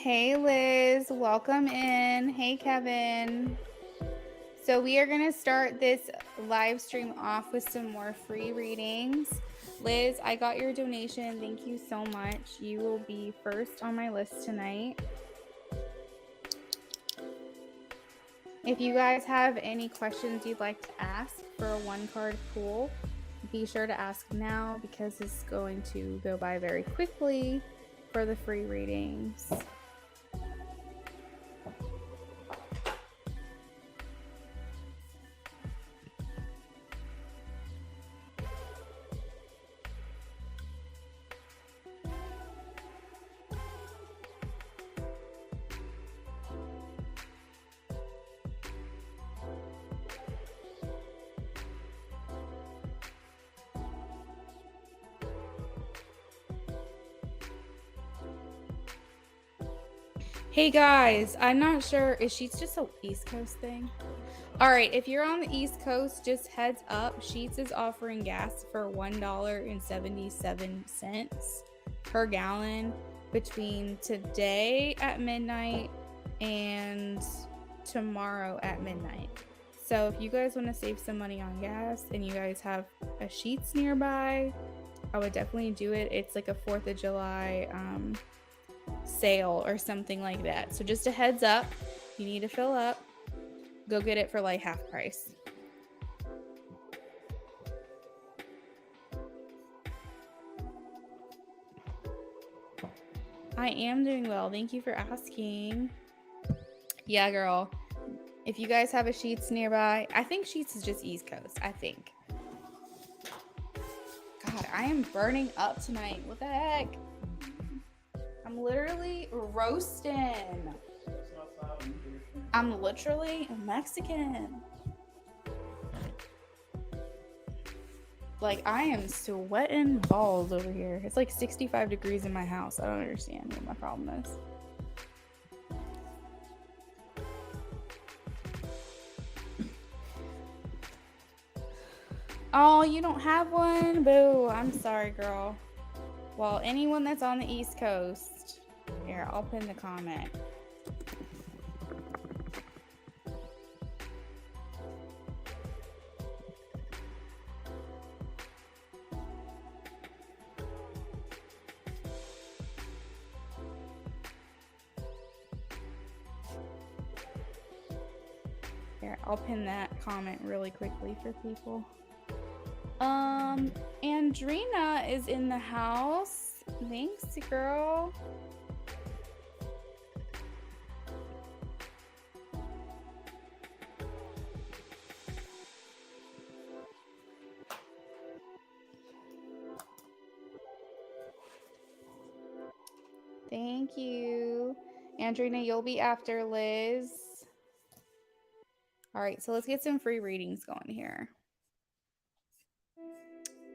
Hey Liz, welcome in. Hey Kevin. So we are going to start this live stream off with some more free readings. Liz, I got your donation. Thank you so much. You will be first on my list tonight. If you guys have any questions you'd like to ask for a one-card pool, be sure to ask now because it's going to go by very quickly for the free readings. Hey guys, I'm not sure, is Sheets just a East Coast thing? All right, if you're on the East Coast, just heads up, Sheets is offering gas for $1.77 per gallon between today at midnight and tomorrow at midnight. So if you guys want to save some money on gas and you guys have a Sheets nearby, I would definitely do it. It's like a 4th of July sale or something like that. So just a heads up, you need to fill up, go get it for like half price. I am doing well, thank you for asking. Yeah girl, if you guys have a Sheets nearby, I think Sheets is just East Coast, I think. God, I am burning up tonight, what the heck? I'm literally roasting. I'm literally Mexican. Like, I am sweating balls over here. It's like 65 degrees in my house. I don't understand what my problem is. Oh, you don't have one? Boo. I'm sorry, girl. Well, anyone that's on the East Coast, here, I'll pin the comment. Here, I'll pin that comment really quickly for people. Andrina is in the house. Thanks, girl. Thank you. Andrina, you'll be after Liz. All right, so let's get some free readings going here.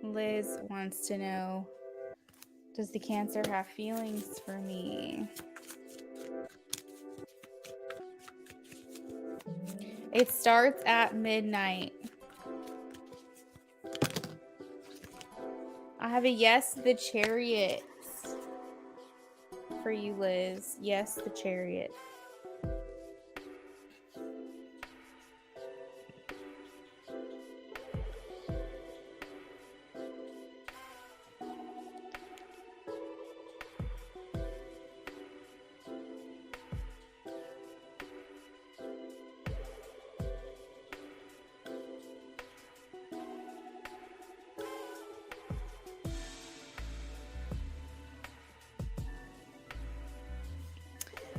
Liz wants to know, does the Cancer have feelings for me? It starts at midnight. I have a yes, the Chariot for you, Liz. Yes, the Chariot.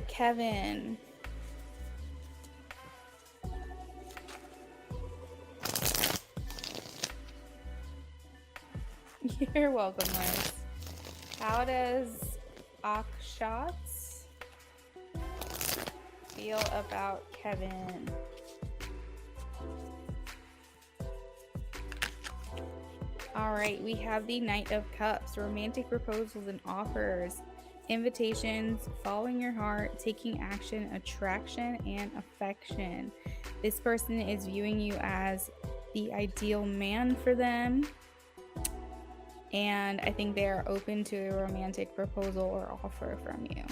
Kevin. You're welcome, Liz. How does Akshat's feel about Kevin? All right, we have the Knight of Cups, romantic proposals and offers, invitations, following your heart, taking action, attraction, and affection. This person is viewing you as the ideal man for them, and I think they are open to a romantic proposal or offer from you.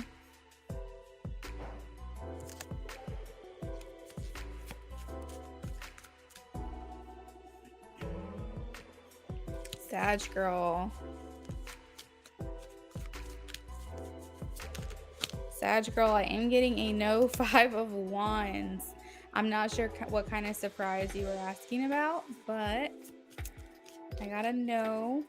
Sag girl. Sag girl, I am getting a no 5 of wands. I'm not sure what kind of surprise you were asking about, but I got a no.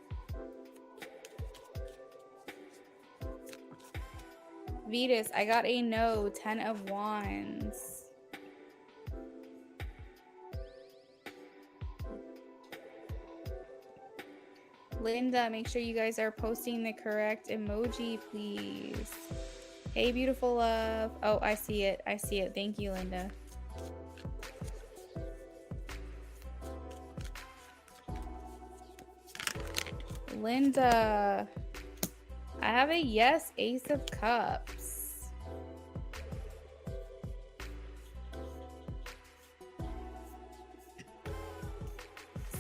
Vetus, I got a no, 10 of wands. Linda, make sure you guys are posting the correct emoji, please. Hey, beautiful love. Oh, I see it. I see it. Thank you, Linda. Linda, I have a yes, Ace of Cups.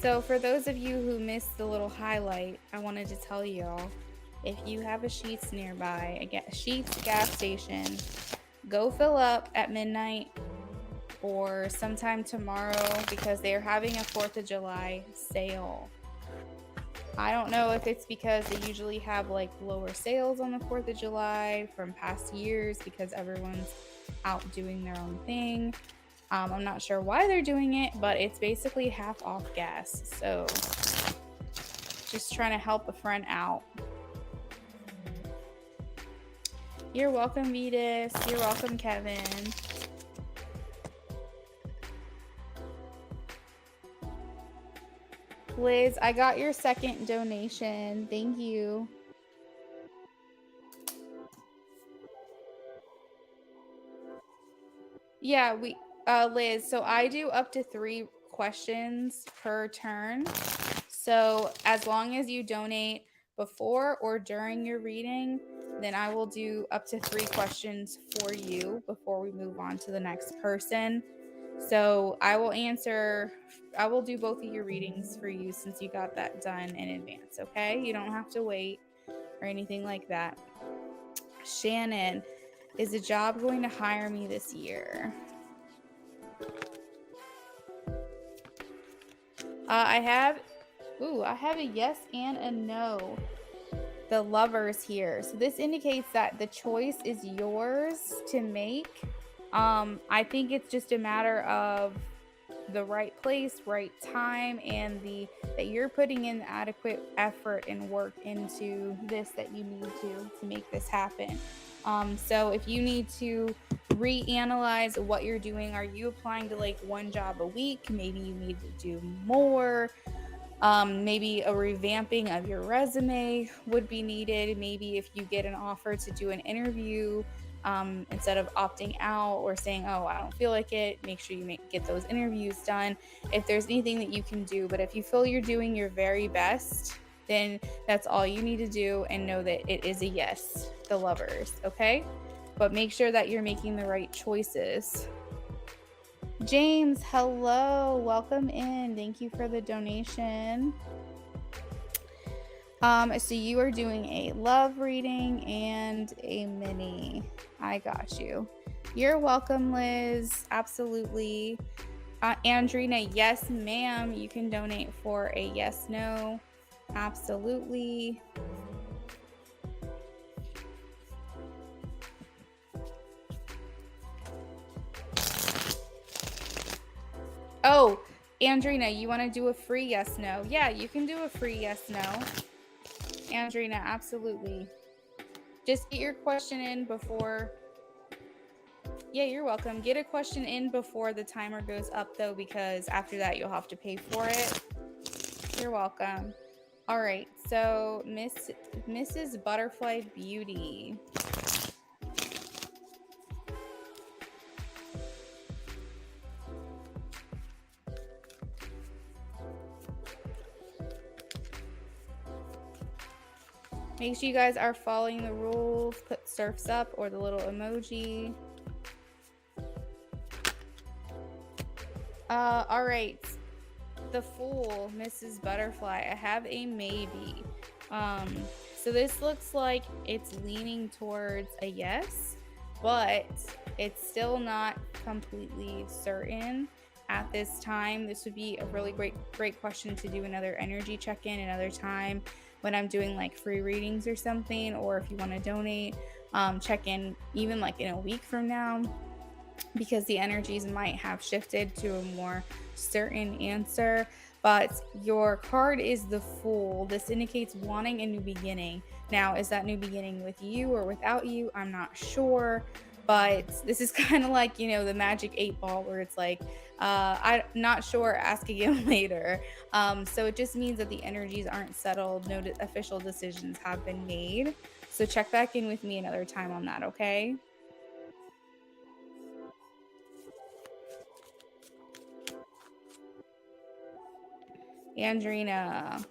So for those of you who missed the little highlight, I wanted to tell y'all, if you have a Sheetz nearby, a Sheetz gas station, go fill up at midnight or sometime tomorrow because they are having a 4th of July sale. I don't know if it's because they usually have like lower sales on the 4th of July from past years because everyone's out doing their own thing. I'm not sure why they're doing it, but it's basically half off gas. So just trying to help a friend out. You're welcome, Vetus. You're welcome, Kevin. Liz, I got your second donation. Thank you. Yeah, Liz, so I do up to 3 questions per turn. So as long as you donate before or during your reading, then I will do up to 3 questions for you before we move on to the next person. So I will do both of your readings for you since you got that done in advance, okay? You don't have to wait or anything like that. Shannon, is a job going to hire me this year? I have a yes and a no. The Lovers here. So this indicates that the choice is yours to make. I think it's just a matter of the right place, right time, and that you're putting in the adequate effort and work into this that you need to make this happen. So if you need to reanalyze what you're doing, are you applying to like 1 job a week? Maybe you need to do more. Maybe a revamping of your resume would be needed. Maybe if you get an offer to do an interview, instead of opting out or saying, oh, I don't feel like it, make sure you get those interviews done. If there's anything that you can do, but if you feel you're doing your very best, then that's all you need to do and know that it is a yes, the Lovers, okay? But make sure that you're making the right choices. James, hello, welcome in. Thank you for the donation. So you are doing a love reading and a mini. I got you. You're welcome, Liz. Absolutely. Andrina, yes, ma'am. You can donate for a yes, no. Absolutely. Oh, Andrina, you want to do a free yes, no? Yeah, you can do a free yes, no. Andrina, absolutely. Just get your question in before. Yeah, you're welcome. Get a question in before the timer goes up, though, because after that, you'll have to pay for it. You're welcome. All right, so Mrs. Butterfly Beauty. Make sure you guys are following the rules. Put surfs up or the little emoji. All right. The Fool, Mrs. Butterfly. I have a maybe. So this looks like it's leaning towards a yes, but it's still not completely certain. at this time. This would be a really great question to do another energy check-in another time when I'm doing like free readings or something, or if you want to donate, check in even like in a week from now, because the energies might have shifted to a more certain answer. But your card is the Fool. This indicates wanting a new beginning. Now, is that new beginning with you or without you? I'm not sure. But this is kind of like, you know, the magic 8 ball where it's like, I'm not sure, ask again later. So it just means that the energies aren't settled. No official decisions have been made. So check back in with me another time on that, okay? Andrina.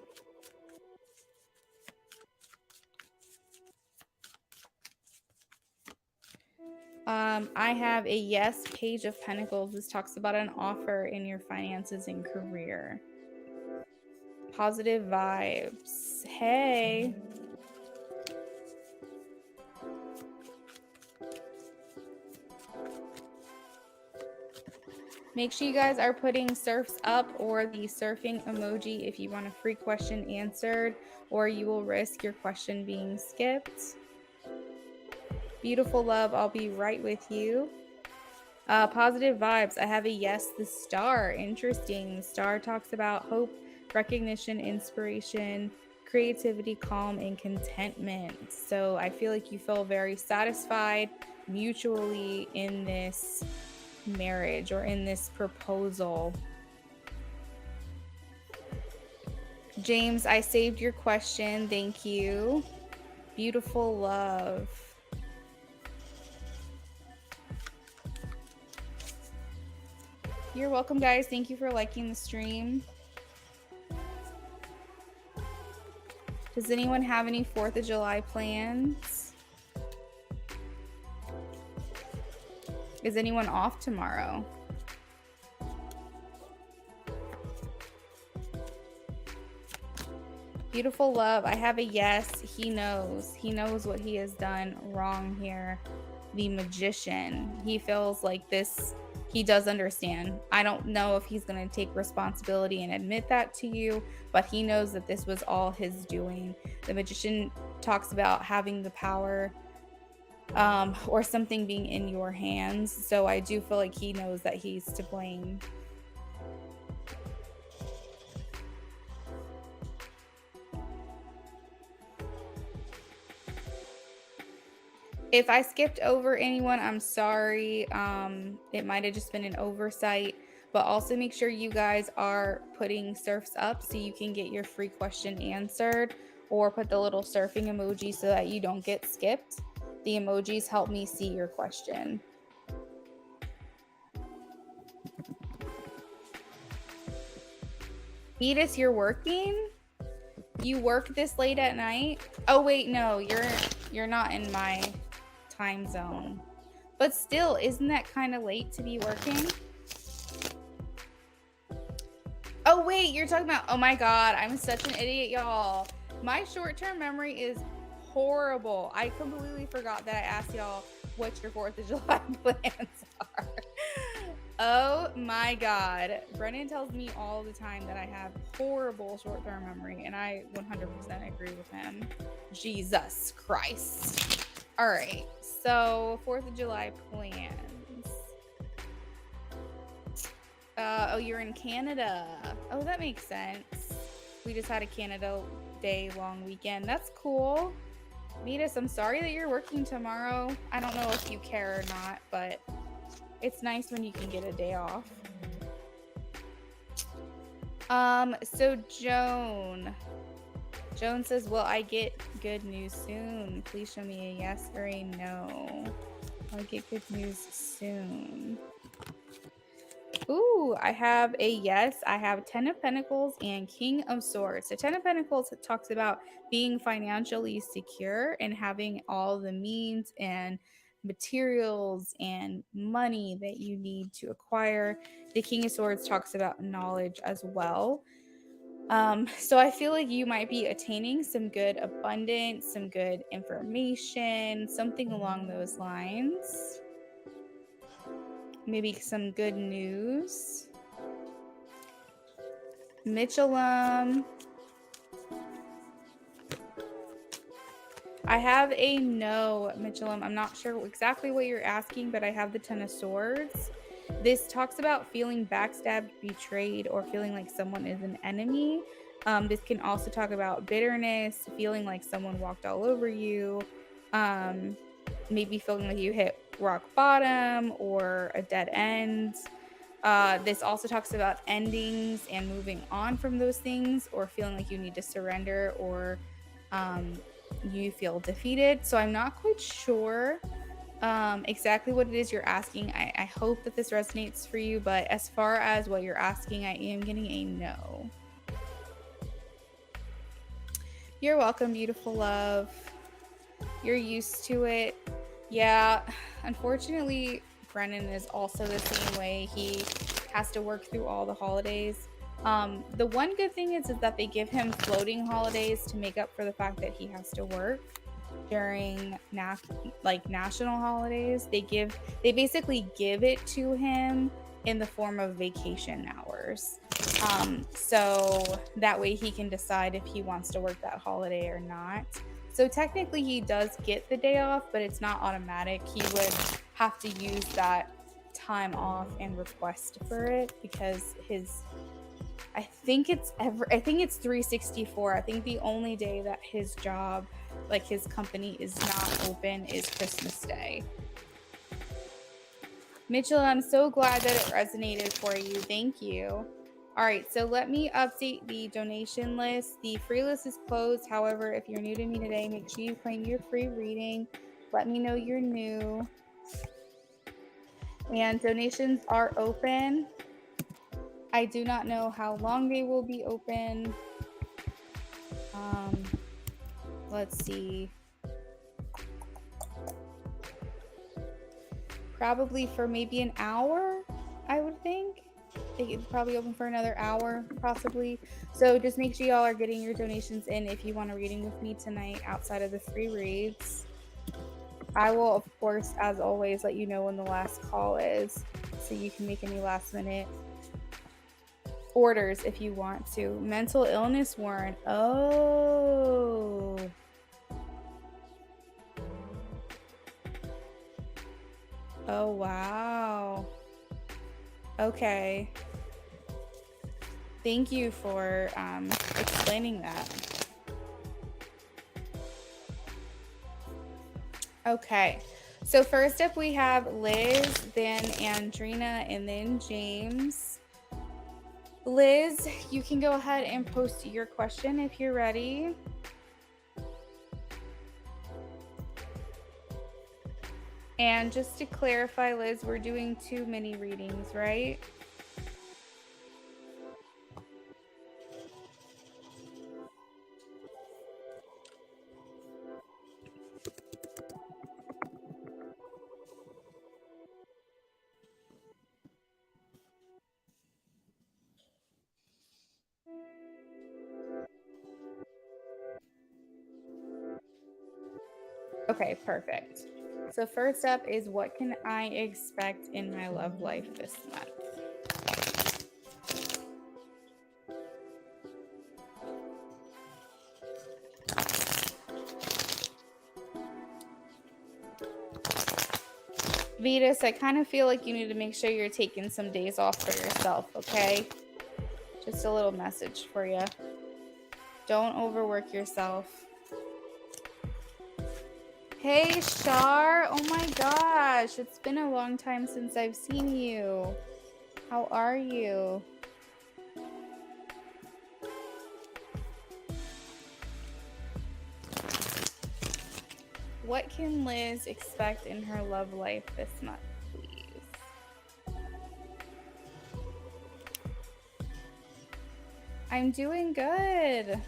I have a yes, Page of Pentacles. This talks about an offer in your finances and career. Positive vibes. Hey. Make sure you guys are putting surfs up or the surfing emoji if you want a free question answered, or you will risk your question being skipped. Beautiful love, I'll be right with you. Positive vibes. I have a yes, the Star. Interesting. The Star talks about hope, recognition, inspiration, creativity, calm, and contentment. So I feel like you feel very satisfied mutually in this marriage or in this proposal. James, I saved your question. Thank you. Beautiful love. You're welcome, guys. Thank you for liking the stream. Does anyone have any 4th of July plans? Is anyone off tomorrow? Beautiful love. I have a yes. He knows. He knows what he has done wrong here. The Magician. He feels like this. He does understand. I don't know if he's going to take responsibility and admit that to you, but he knows that this was all his doing. The Magician talks about having the power or something being in your hands. So I do feel like he knows that he's to blame. If I skipped over anyone, I'm sorry. It might have just been an oversight, but also make sure you guys are putting surfs up so you can get your free question answered, or put the little surfing emoji so that you don't get skipped. The emojis help me see your question. Edith, you're working? You work this late at night? Oh wait, no, you're not in my time zone. But still, isn't that kind of late to be working? Oh wait, you're talking about, oh my god, I'm such an idiot, y'all. My short-term memory is horrible. I completely forgot that I asked y'all what your 4th of July plans are. Oh my god. Brennan tells me all the time that I have horrible short-term memory, and I 100% agree with him. Jesus Christ. All right, so 4th of July plans. Oh, you're in Canada. Oh, that makes sense. We just had a Canada Day long weekend. That's cool. Midas, I'm sorry that you're working tomorrow. I don't know if you care or not, but it's nice when you can get a day off. So Joan says, will I get good news soon? Please show me a yes or a no. I'll get good news soon. Ooh, I have a yes. I have 10 of Pentacles and King of Swords. So 10 of Pentacles talks about being financially secure and having all the means and materials and money that you need to acquire. The King of Swords talks about knowledge as well. So I feel like you might be attaining some good abundance, some good information, something along those lines. Maybe some good news. Mitchellum. I have a no, Mitchellum. I'm not sure exactly what you're asking, but I have the Ten of Swords. This talks about feeling backstabbed, betrayed, or feeling like someone is an enemy. This can also talk about bitterness, feeling like someone walked all over you, maybe feeling like you hit rock bottom or a dead end. This also talks about endings and moving on from those things, or feeling like you need to surrender, or you feel defeated. So I'm not quite sure exactly what it is you're asking. I hope that this resonates for you, but as far as what you're asking, I am getting a no. You're welcome, beautiful love. You're used to it. Yeah, unfortunately, Brennan is also the same way. He has to work through all the holidays. The one good thing is that they give him floating holidays to make up for the fact that he has to work during national holidays. They basically give it to him in the form of vacation hours. So that way he can decide if he wants to work that holiday or not. So technically he does get the day off, but it's not automatic. He would have to use that time off and request for it, because I think it's 364. I think the only day that his job, like his company, is not open is Christmas Day. Mitchell, I'm so glad that it resonated for you. Thank you. All right, so let me update the donation list. The free list is closed. However, if you're new to me today, make sure you claim your free reading. Let me know you're new. And donations are open. I do not know how long they will be open. Let's see. Probably for maybe an hour, I would think. They could probably open for another hour, possibly. So just make sure y'all are getting your donations in if you want a reading with me tonight outside of the free reads. I will, of course, as always, let you know when the last call is, so you can make any last minute orders if you want to. Mental illness warrant. Oh. Oh, wow. Okay. Thank you for explaining that. Okay. So first up we have Liz, then Andrina, and then James. Liz, you can go ahead and post your question if you're ready. And just to clarify, Liz, we're doing 2 mini readings, right? Okay, perfect. So first up is, what can I expect in my love life this month? Vetus, I kind of feel like you need to make sure you're taking some days off for yourself, okay? Just a little message for you. Don't overwork yourself. Hey, Shar. Oh my gosh. It's been a long time since I've seen you. How are you? What can Liz expect in her love life this month, please? I'm doing good.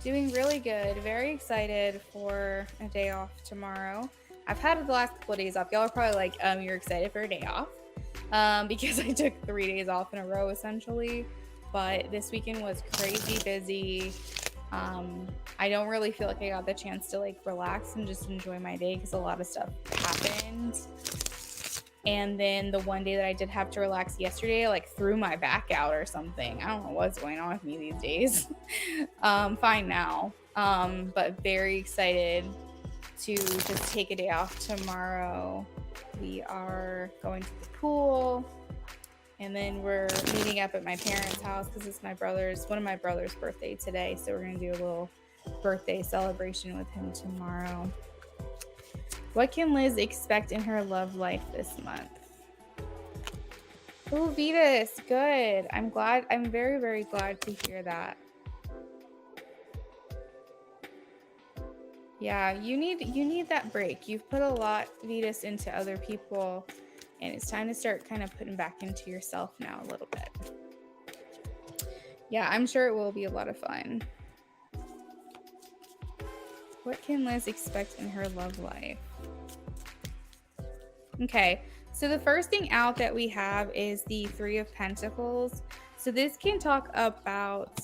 Doing really good. Very excited for a day off tomorrow. I've had the last couple of days off. Y'all are probably like, you're excited for a day off. Because I took 3 days off in a row, essentially. But this weekend was crazy busy. I don't really feel like I got the chance to like relax and just enjoy my day, because a lot of stuff happened. And then the one day that I did have to relax yesterday, I like threw my back out or something. I don't know what's going on with me these days. Fine now. But very excited to just take a day off tomorrow. We are going to the pool, and then we're meeting up at my parents' house because it's one of my brother's birthday today. So we're gonna do a little birthday celebration with him tomorrow. What can Liz expect in her love life this month? Oh, Vetus, good. I'm glad. I'm very, very glad to hear that. Yeah, you need that break. You've put a lot, Vetus, into other people, and it's time to start kind of putting back into yourself now a little bit. Yeah, I'm sure it will be a lot of fun. What can Liz expect in her love life? Okay, so the first thing out that we have is the Three of Pentacles. So this can talk about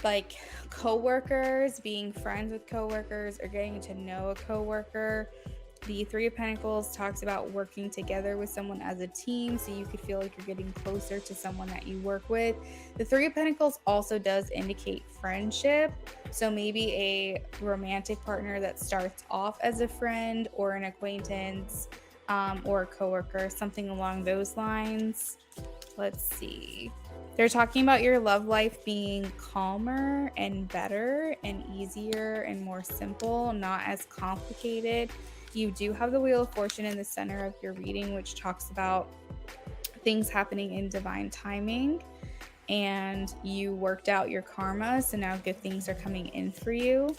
like coworkers, being friends with coworkers, or getting to know a coworker. The Three of Pentacles talks about working together with someone as a team, so you could feel like you're getting closer to someone that you work with. The Three of Pentacles also does indicate friendship, so maybe a romantic partner that starts off as a friend or an acquaintance, or a coworker, something along those lines. Let's see. They're talking about your love life being calmer and better and easier and more simple, not as complicated. You do have the Wheel of Fortune in the center of your reading, which talks about things happening in divine timing, and you worked out your karma, so now good things are coming in for you.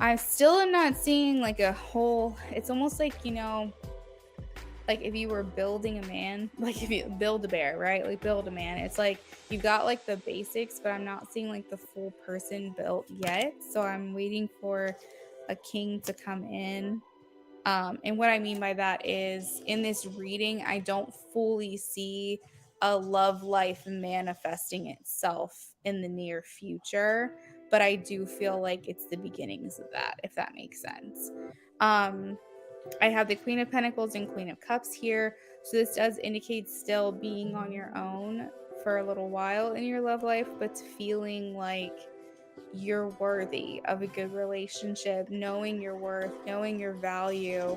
I still am not seeing like a whole, it's almost like, you know, like if you were building a man, like if you build a bear, right? Like build a man. It's like you got like the basics, but I'm not seeing like the full person built yet. So I'm waiting for a king to come in. And what I mean by that is in this reading, I don't fully see a love life manifesting itself in the near future, but I do feel like it's the beginnings of that, if that makes sense. I have the Queen of Pentacles and Queen of Cups here. So this does indicate still being on your own for a little while in your love life, but feeling like you're worthy of a good relationship, knowing your worth, knowing your value,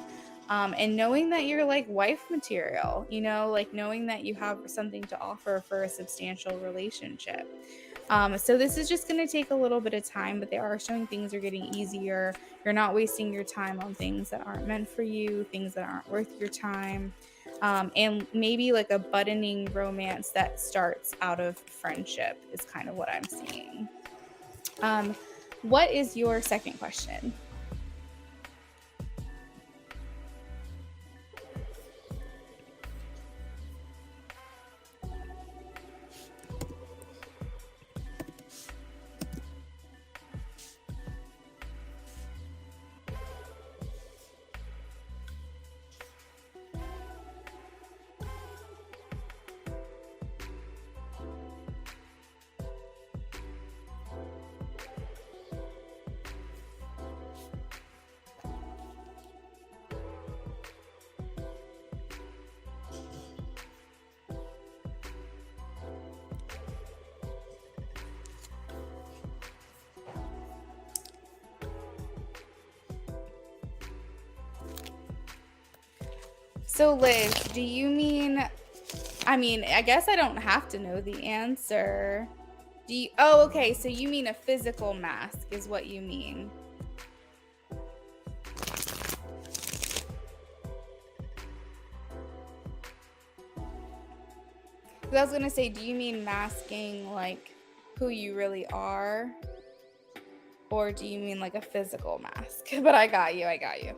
and knowing that you're like wife material, you know, like knowing that you have something to offer for a substantial relationship. So this is just going to take a little bit of time, but they are showing things are getting easier. You're not wasting your time on things that aren't meant for you, things that aren't worth your time. And maybe like a buttoning romance that starts out of friendship is kind of what I'm seeing. What is your second question? So Liz, do you mean, I guess I don't have to know the answer. Oh, okay, so you mean a physical mask is what you mean. I was gonna say, do you mean masking like who you really are? Or do you mean like a physical mask? But I got you.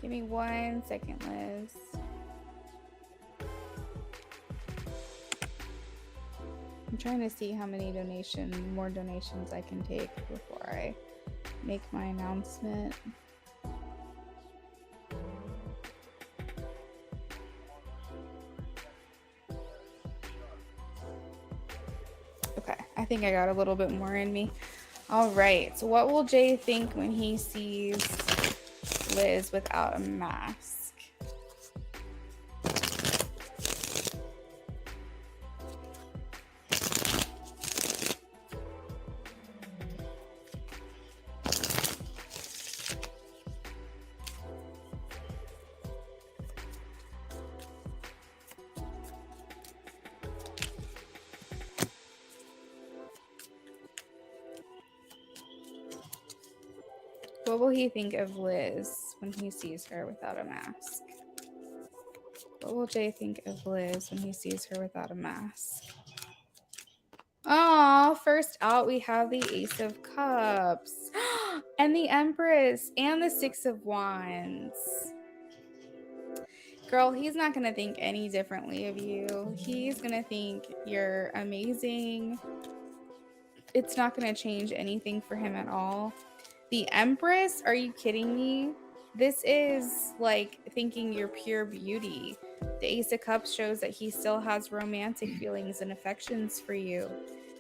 Give me 1 second, Liz. I'm trying to see how many more donations I can take before I make my announcement. Okay, I think I got a little bit more in me. All right, so what will Jay think when he sees Liz without a mask? What will he think of Liz when he sees her without a mask? What will Jay think of Liz when he sees her without a mask? Oh, first out we have the Ace of Cups and the Empress and the Six of Wands. Girl, he's not going to think any differently of you. He's going to think you're amazing. It's not going to change anything for him at all. The Empress? Are you kidding me? This is like thinking you're pure beauty. The Ace of Cups shows that he still has romantic feelings and affections for you.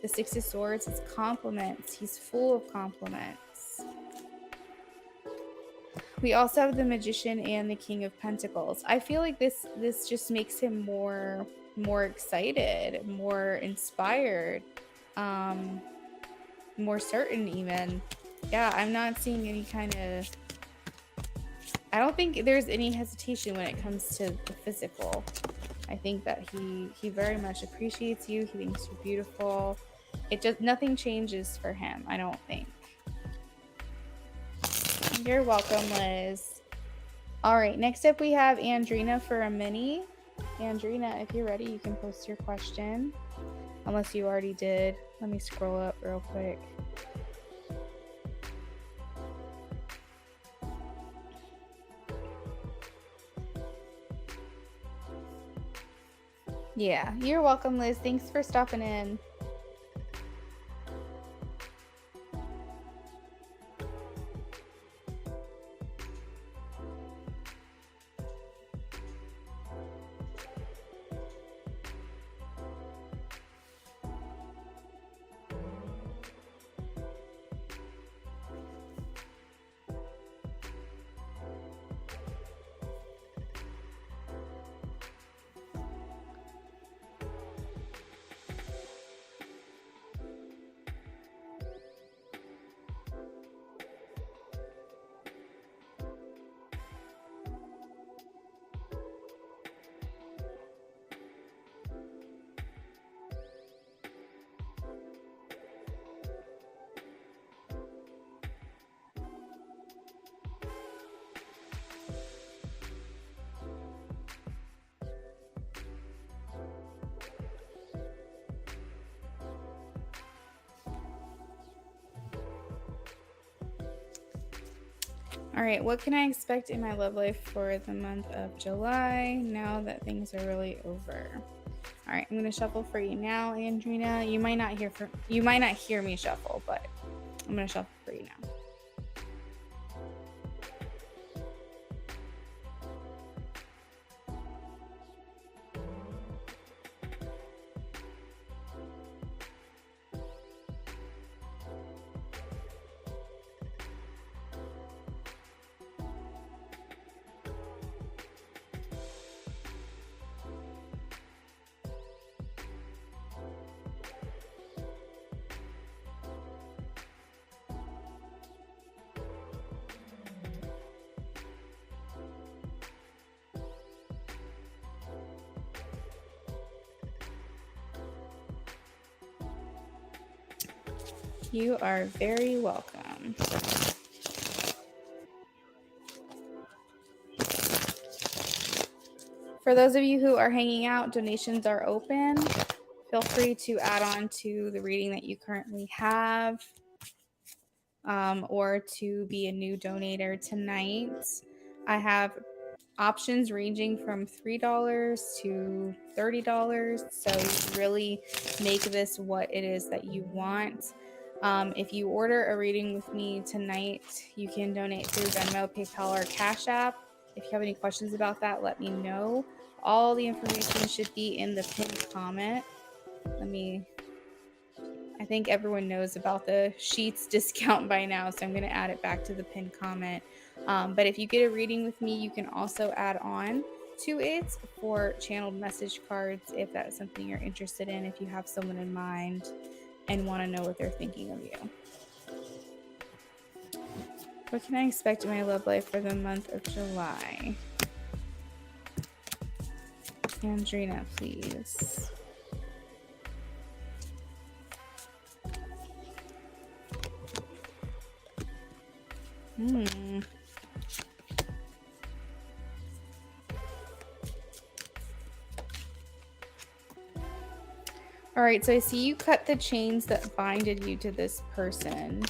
The Six of Swords is compliments. He's full of compliments. We also have the Magician and the King of Pentacles. I feel like this just makes him more excited, more inspired, more certain even. Yeah, I'm not seeing any kind of... I don't think there's any hesitation when it comes to the physical. I think that he very much appreciates you. He thinks you're beautiful. It just... nothing changes for him, I don't think. You're welcome, Liz. All right, next up we have Andrina for a mini. Andrina, if you're ready, you can post your question. Unless you already did. Let me scroll up real quick. Yeah, you're welcome, Liz. Thanks for stopping in. All right, what can I expect in my love life for the month of July now that things are really over? All right, I'm gonna shuffle for you now, Andrina. You might not hear me shuffle, but I'm gonna shuffle for you now. You are very welcome. For those of you who are hanging out, donations are open. Feel free to add on to the reading that you currently have, or to be a new donator tonight. I have options ranging from $3 to $30. So you really make this what it is that you want. If you order a reading with me tonight, you can donate through Venmo, PayPal, or Cash App. If you have any questions about that, let me know. All the information should be in the pinned comment. I think everyone knows about the Sheets discount by now, so I'm going to add it back to the pinned comment. But if you get a reading with me, you can also add on to it for channeled message cards if that's something you're interested in, if you have someone in mind and want to know what they're thinking of you. What can I expect in my love life for the month of July? Andrina, please. All right, so I see you cut the chains that binded you to this person.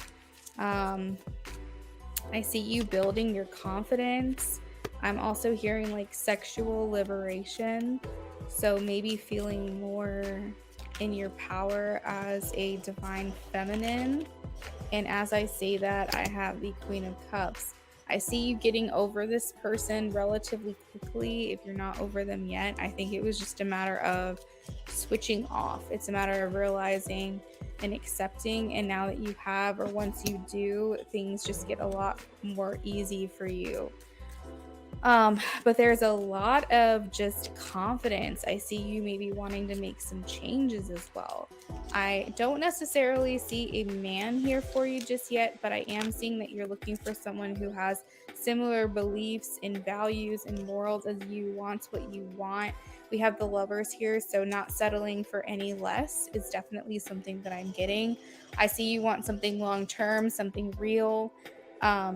I see you building your confidence. I'm also hearing like sexual liberation. So maybe feeling more in your power as a divine feminine. And as I say that, I have the Queen of Cups. I see you getting over this person relatively quickly if you're not over them yet. I think it was just a matter of switching off. It's a matter of realizing and accepting. And now that you have, or once you do, things just get a lot more easy for you. But there's a lot of just confidence. I see you maybe wanting to make some changes as well. I don't necessarily see a man here for you just yet, but I am seeing that you're looking for someone who has similar beliefs and values and morals as you, wants what you want. We have the Lovers here, so not settling for any less is definitely something that I'm getting. I see you want something long-term, something real. I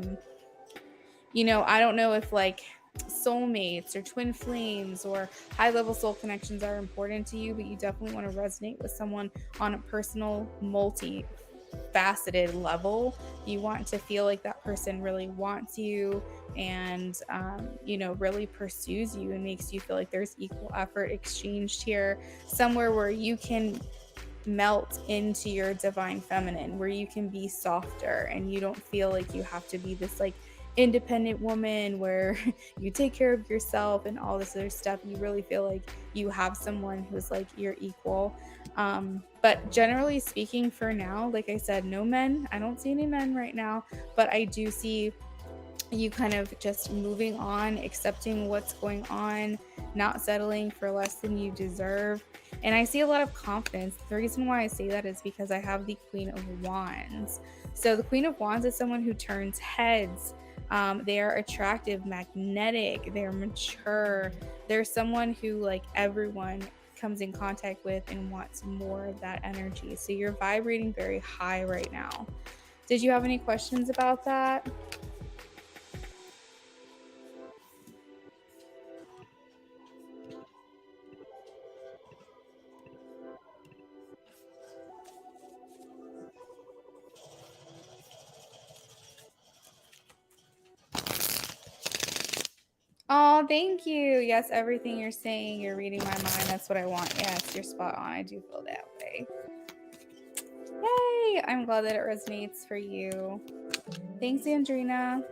don't know if like soulmates or twin flames or high level soul connections are important to you, but you definitely want to resonate with someone on a personal, multi-faceted level. You want to feel like that person really wants you and really pursues you and makes you feel like there's equal effort exchanged here, somewhere where you can melt into your divine feminine, where you can be softer and you don't feel like you have to be this like independent woman where you take care of yourself and all this other stuff. You really feel like you have someone who's like your equal. But generally speaking, for now, like I said, no men. I don't see any men right now, but I do see you kind of just moving on, accepting what's going on, not settling for less than you deserve. And I see a lot of confidence. The reason why I say that is because I have the Queen of Wands. So the Queen of Wands is someone who turns heads. They are attractive, magnetic, they're mature. They're someone who like everyone comes in contact with and wants more of that energy. So you're vibrating very high right now. Did you have any questions about that? Oh, thank you. Yes, everything you're saying, you're reading my mind. That's what I want. Yes, you're spot on. I do feel that way. Yay! I'm glad that it resonates for you. Thanks, Andrina.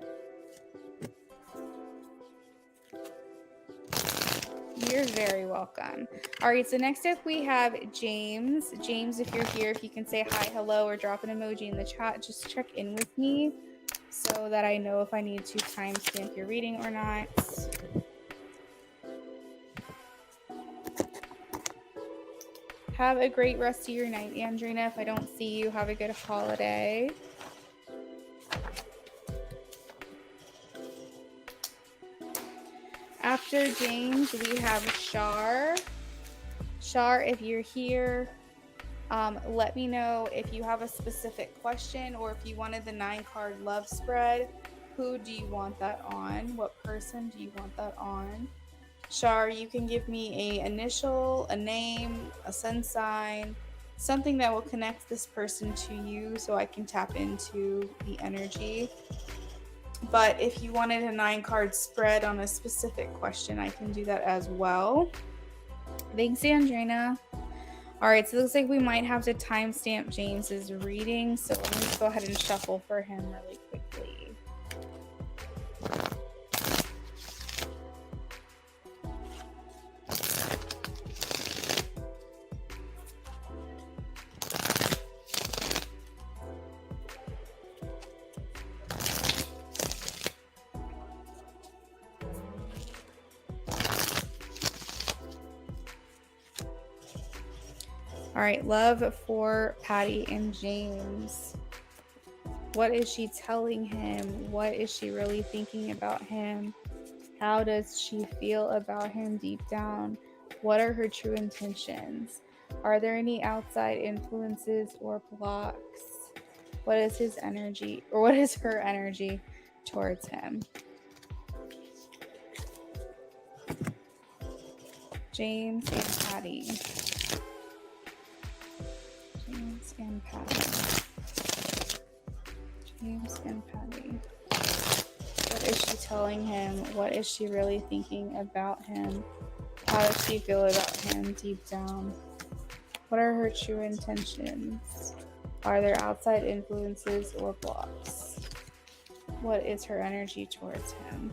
You're very welcome. All right, so next up we have James. James, if you're here, if you can say hi, hello, or drop an emoji in the chat, just check in with me so that I know if I need to timestamp your reading or not. Have a great rest of your night, Andrina. If I don't see you, have a good holiday. After James, we have Shar. Shar, if you're here, let me know if you have a specific question or if you wanted the 9-card love spread. Who do you want that on? What person do you want that on? Shar, you can give me an initial, a name, a sun sign, something that will connect this person to you so I can tap into the energy. But if you wanted a 9-card spread on a specific question, I can do that as well. Thanks, Andrina. All right, so it looks like we might have to timestamp James's reading. So let me just go ahead and shuffle for him really quickly. All right, love for Patty and James. What is she telling him? What is she really thinking about him? How does she feel about him deep down? What are her true intentions? Are there any outside influences or blocks? What is his energy, or what is her energy towards him? James and Patty. James and Patty. James and Patty. What is she telling him? What is she really thinking about him? How does she feel about him deep down? What are her true intentions? Are there outside influences or blocks? What is her energy towards him?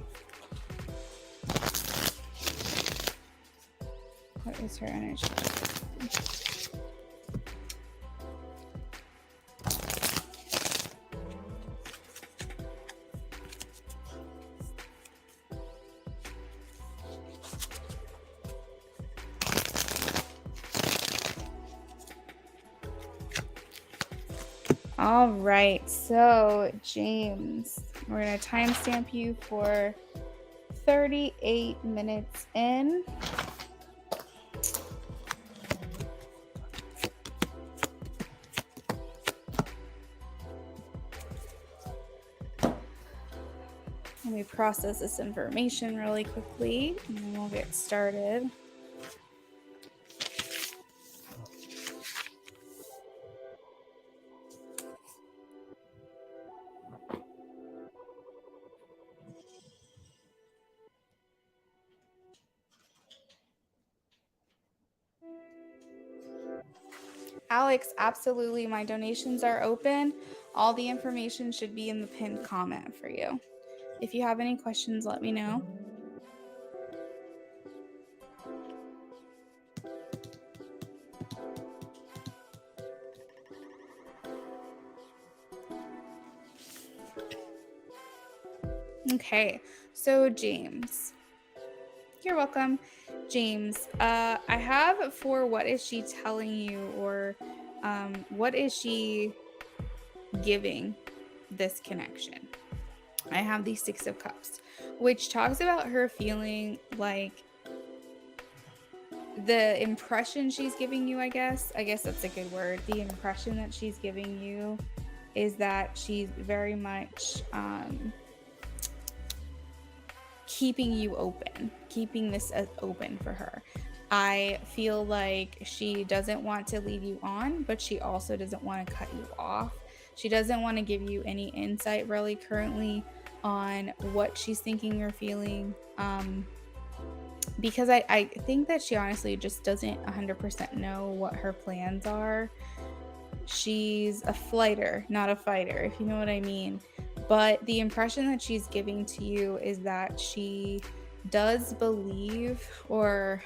What is her energy towards him? All right, so James, we're going to timestamp you for 38 minutes in. Let me process this information really quickly, and then we'll get started. Alex, absolutely. My donations are open. All the information should be in the pinned comment for you. If you have any questions, let me know. Okay, so James, you're welcome. James, I have for what is she telling you, or what is she giving this connection? I have the 6 of Cups, which talks about her feeling like the impression she's giving you, I guess that's a good word. The impression that she's giving you is that she's very much keeping you open, keeping this open for her. I feel like she doesn't want to lead you on, but she also doesn't want to cut you off. She doesn't want to give you any insight really currently on what she's thinking or feeling, because I think that she honestly just doesn't 100% know what her plans are. She's a flighter, not a fighter, if you know what I mean. But the impression that she's giving to you is that she does believe, or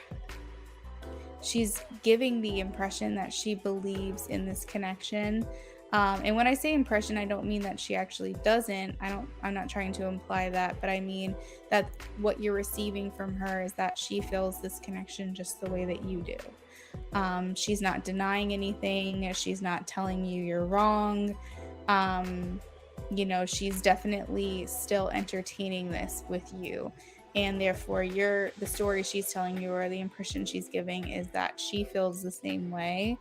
she's giving the impression that she believes in this connection. And when I say impression, I don't mean that she actually doesn't. I'm not trying to imply that, but I mean that what you're receiving from her is that she feels this connection just the way that you do. She's not denying anything. She's not telling you you're wrong. She's definitely still entertaining this with you. And therefore, the story she's telling you, or the impression she's giving, is that she feels the same way,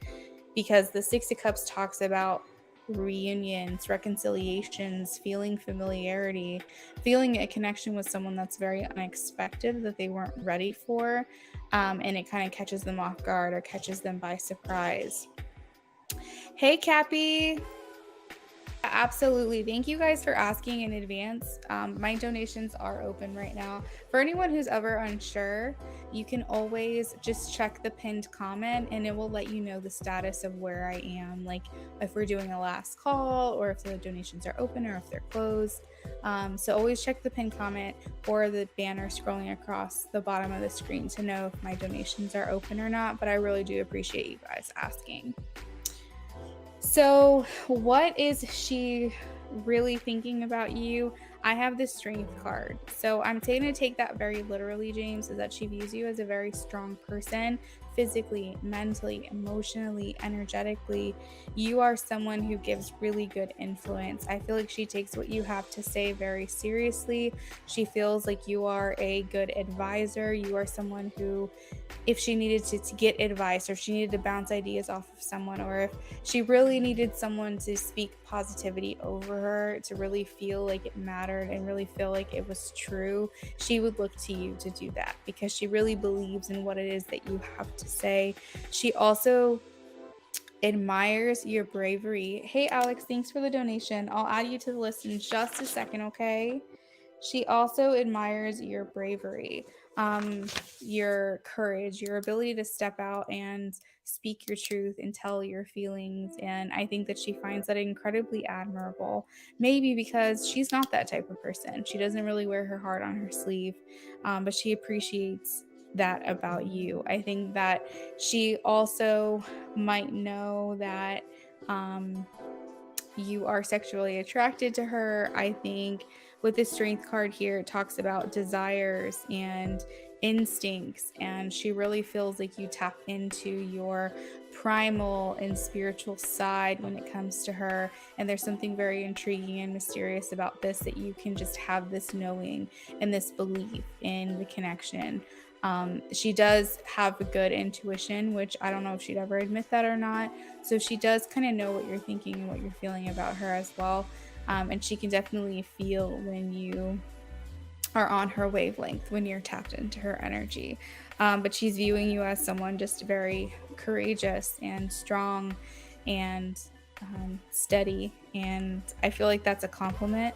because the 6 of Cups talks about reunions, reconciliations, feeling familiarity, feeling a connection with someone that's very unexpected, that they weren't ready for, and it kind of catches them off guard or catches them by surprise. Hey, Cappy. Absolutely. Thank you guys for asking in advance. My donations are open right now. For anyone who's ever unsure, you can always just check the pinned comment and it will let you know the status of where I am, like if we're doing a last call or if the donations are open or if they're closed. So always check the pinned comment or the banner scrolling across the bottom of the screen to know if my donations are open or not. But I really do appreciate you guys asking. So, what is she really thinking about you? I have the strength card. So, I'm going to take that very literally, James, is that she views you as a very strong person, physically, mentally, emotionally, energetically. You are someone who gives really good influence. I feel like she takes what you have to say very seriously. She feels like you are a good advisor. You are someone who, if she needed to get advice or if she needed to bounce ideas off of someone, or if she really needed someone to speak positivity over her to really feel like it mattered and really feel like it was true, she would look to you to do that because she really believes in what it is that you have to say. She also admires your bravery. Hey, Alex, thanks for the donation. I'll add you to the list in just a second, okay? She also admires your bravery, your courage, your ability to step out and speak your truth and tell your feelings. And I think that she finds that incredibly admirable. Maybe because she's not that type of person. She doesn't really wear her heart on her sleeve, but she appreciates that about you. I think that she also might know that. You are sexually attracted to her. I think with the strength card here, it talks about desires and instincts, and she really feels like you tap into your primal and spiritual side when it comes to her. And there's something very intriguing and mysterious about this, that you can just have this knowing and this belief in the connection. She does have a good intuition, which I don't know if she'd ever admit that or not. So she does kind of know what you're thinking and what you're feeling about her as well. And she can definitely feel when you are on her wavelength, when you're tapped into her energy. But she's viewing you as someone just very courageous and strong and steady. And I feel like that's a compliment.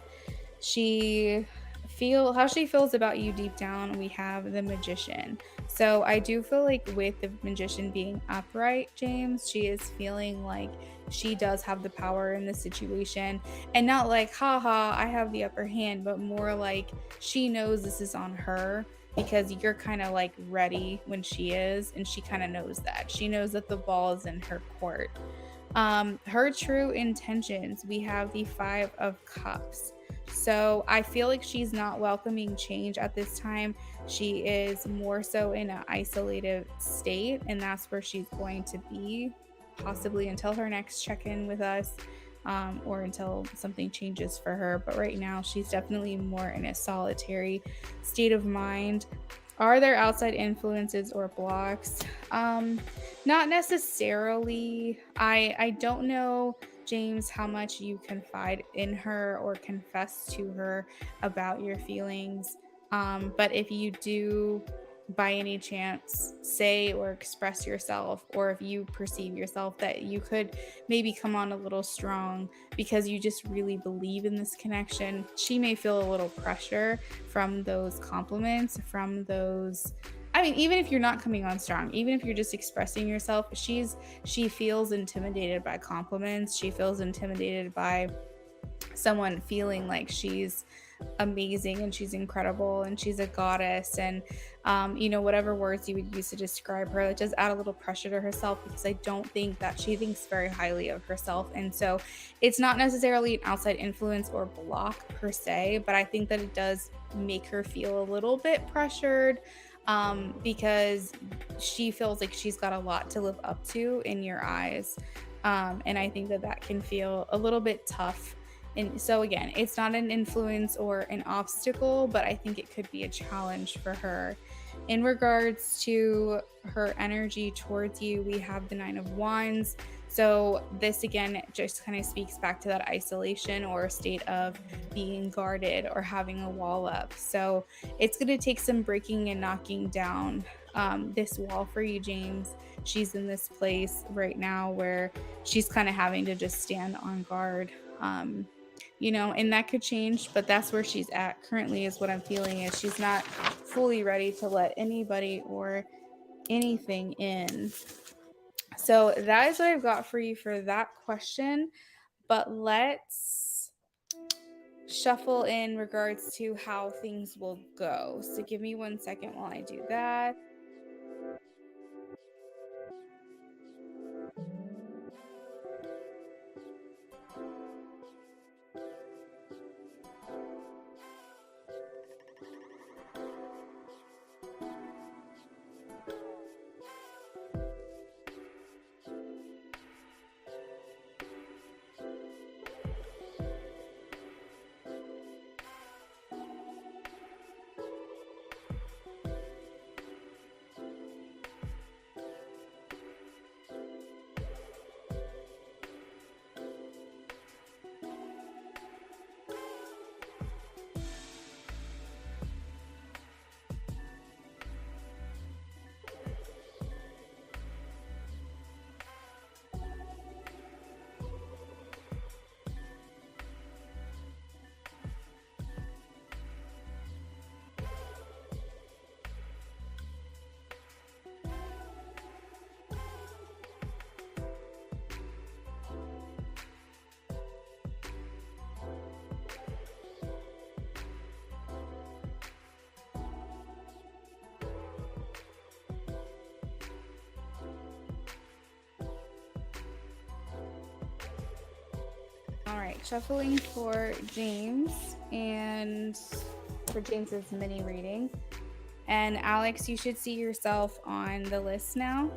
How she feels about you deep down, we have the Magician. So I do feel like with the Magician being upright, James, she is feeling like she does have the power in the situation, and not like, haha, I have the upper hand, but more like she knows this is on her because you're kind of like ready when she is, and she kind of knows that. She knows that the ball is in her court. Her true intentions, we have the Five of Cups. So I feel like she's not welcoming change at this time. She is more so in an isolated state, and that's where she's going to be possibly until her next check-in with us, or until something changes for her. But right now she's definitely more in a solitary state of mind. Are there outside influences or blocks? Not necessarily. I don't know, James, how much you confide in her or confess to her about your feelings. But if you do by any chance say or express yourself, or if you perceive yourself that you could maybe come on a little strong because you just really believe in this connection, she may feel a little pressure from those compliments, from those, I mean, even if you're not coming on strong, even if you're just expressing yourself, she feels intimidated by compliments. She feels intimidated by someone feeling like she's amazing and she's incredible and she's a goddess, and whatever words you would use to describe her, it does add a little pressure to herself, because I don't think that she thinks very highly of herself. And so it's not necessarily an outside influence or block per se, but I think that it does make her feel a little bit pressured, because she feels like she's got a lot to live up to in your eyes. And I think that that can feel a little bit tough. And so again, it's not an influence or an obstacle, but I think it could be a challenge for her. In regards to her energy towards you, we have the Nine of Wands. So this again just kind of speaks back to that isolation or state of being guarded or having a wall up. So it's going to take some breaking and knocking down this wall for you, James. She's in this place right now where she's kind of having to just stand on guard. And that could change, but that's where she's at currently, is what I'm feeling, is she's not fully ready to let anybody or anything in. So that is what I've got for you for that question. But let's shuffle in regards to how things will go. So give me 1 second while I do that. All right, shuffling for James and for James's mini reading. And Alex, you should see yourself on the list now,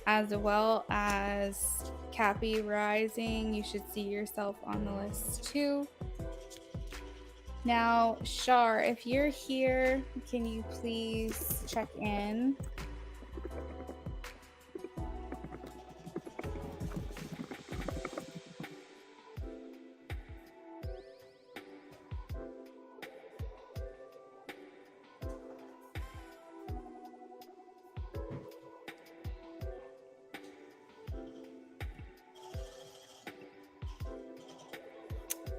as well as Cappy Rising. You should see yourself on the list too. Now, Shar, if you're here, can you please check in?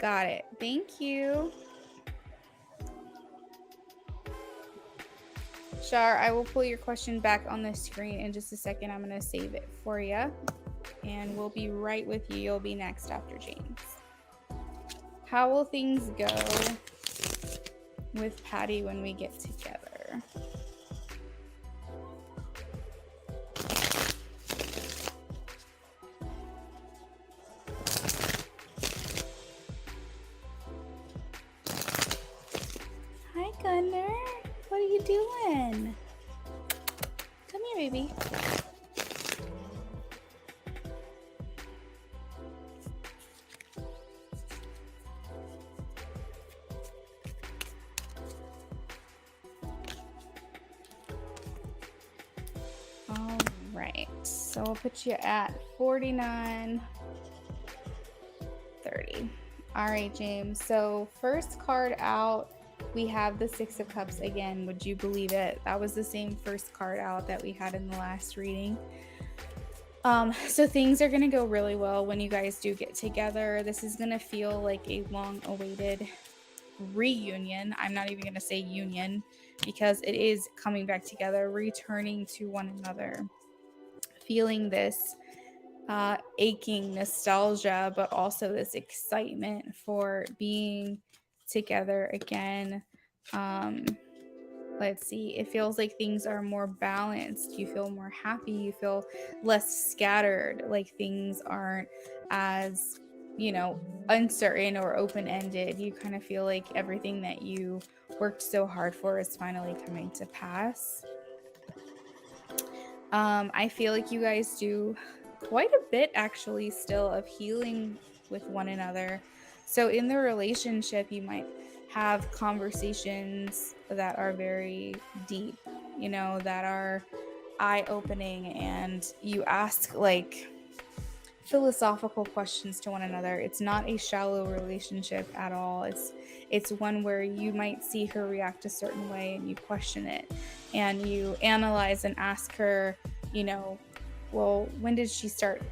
Got it. Thank you. Shar, I will pull your question back on the screen in just a second. I'm going to save it for you. And we'll be right with you. You'll be next after James. How will things go with Patty when we get together? Hi, Gunner. What are you doing? Come here, baby. All right, so I'll put you at 49, 30. All right, James. So first card out, we have the Six of Cups again. Would you believe it? That was the same first card out that we had in the last reading. So things are going to go really well when you guys do get together. This is going to feel like a long-awaited reunion. I'm not even going to say union, because it is coming back together, returning to one another, feeling this aching nostalgia, but also this excitement for being together again. Let's see, it feels like things are more balanced. You feel more happy, you feel less scattered, like things aren't as, uncertain or open-ended. You kind of feel like everything that you worked so hard for is finally coming to pass. I feel like you guys do quite a bit actually still of healing with one another. So in the relationship, you might have conversations that are very deep, that are eye-opening, and you ask, like, philosophical questions to one another. It's not a shallow relationship at all. It's one where you might see her react a certain way and you question it and you analyze and ask her, you know, well, when did she start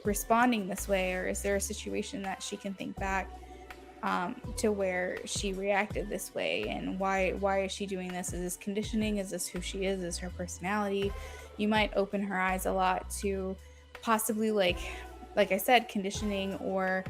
responding this way, or is there a situation that she can think back to where she reacted this way, and why is she doing this? Is this conditioning? Is this who she is her personality? You might open her eyes a lot to possibly, like I said, conditioning, or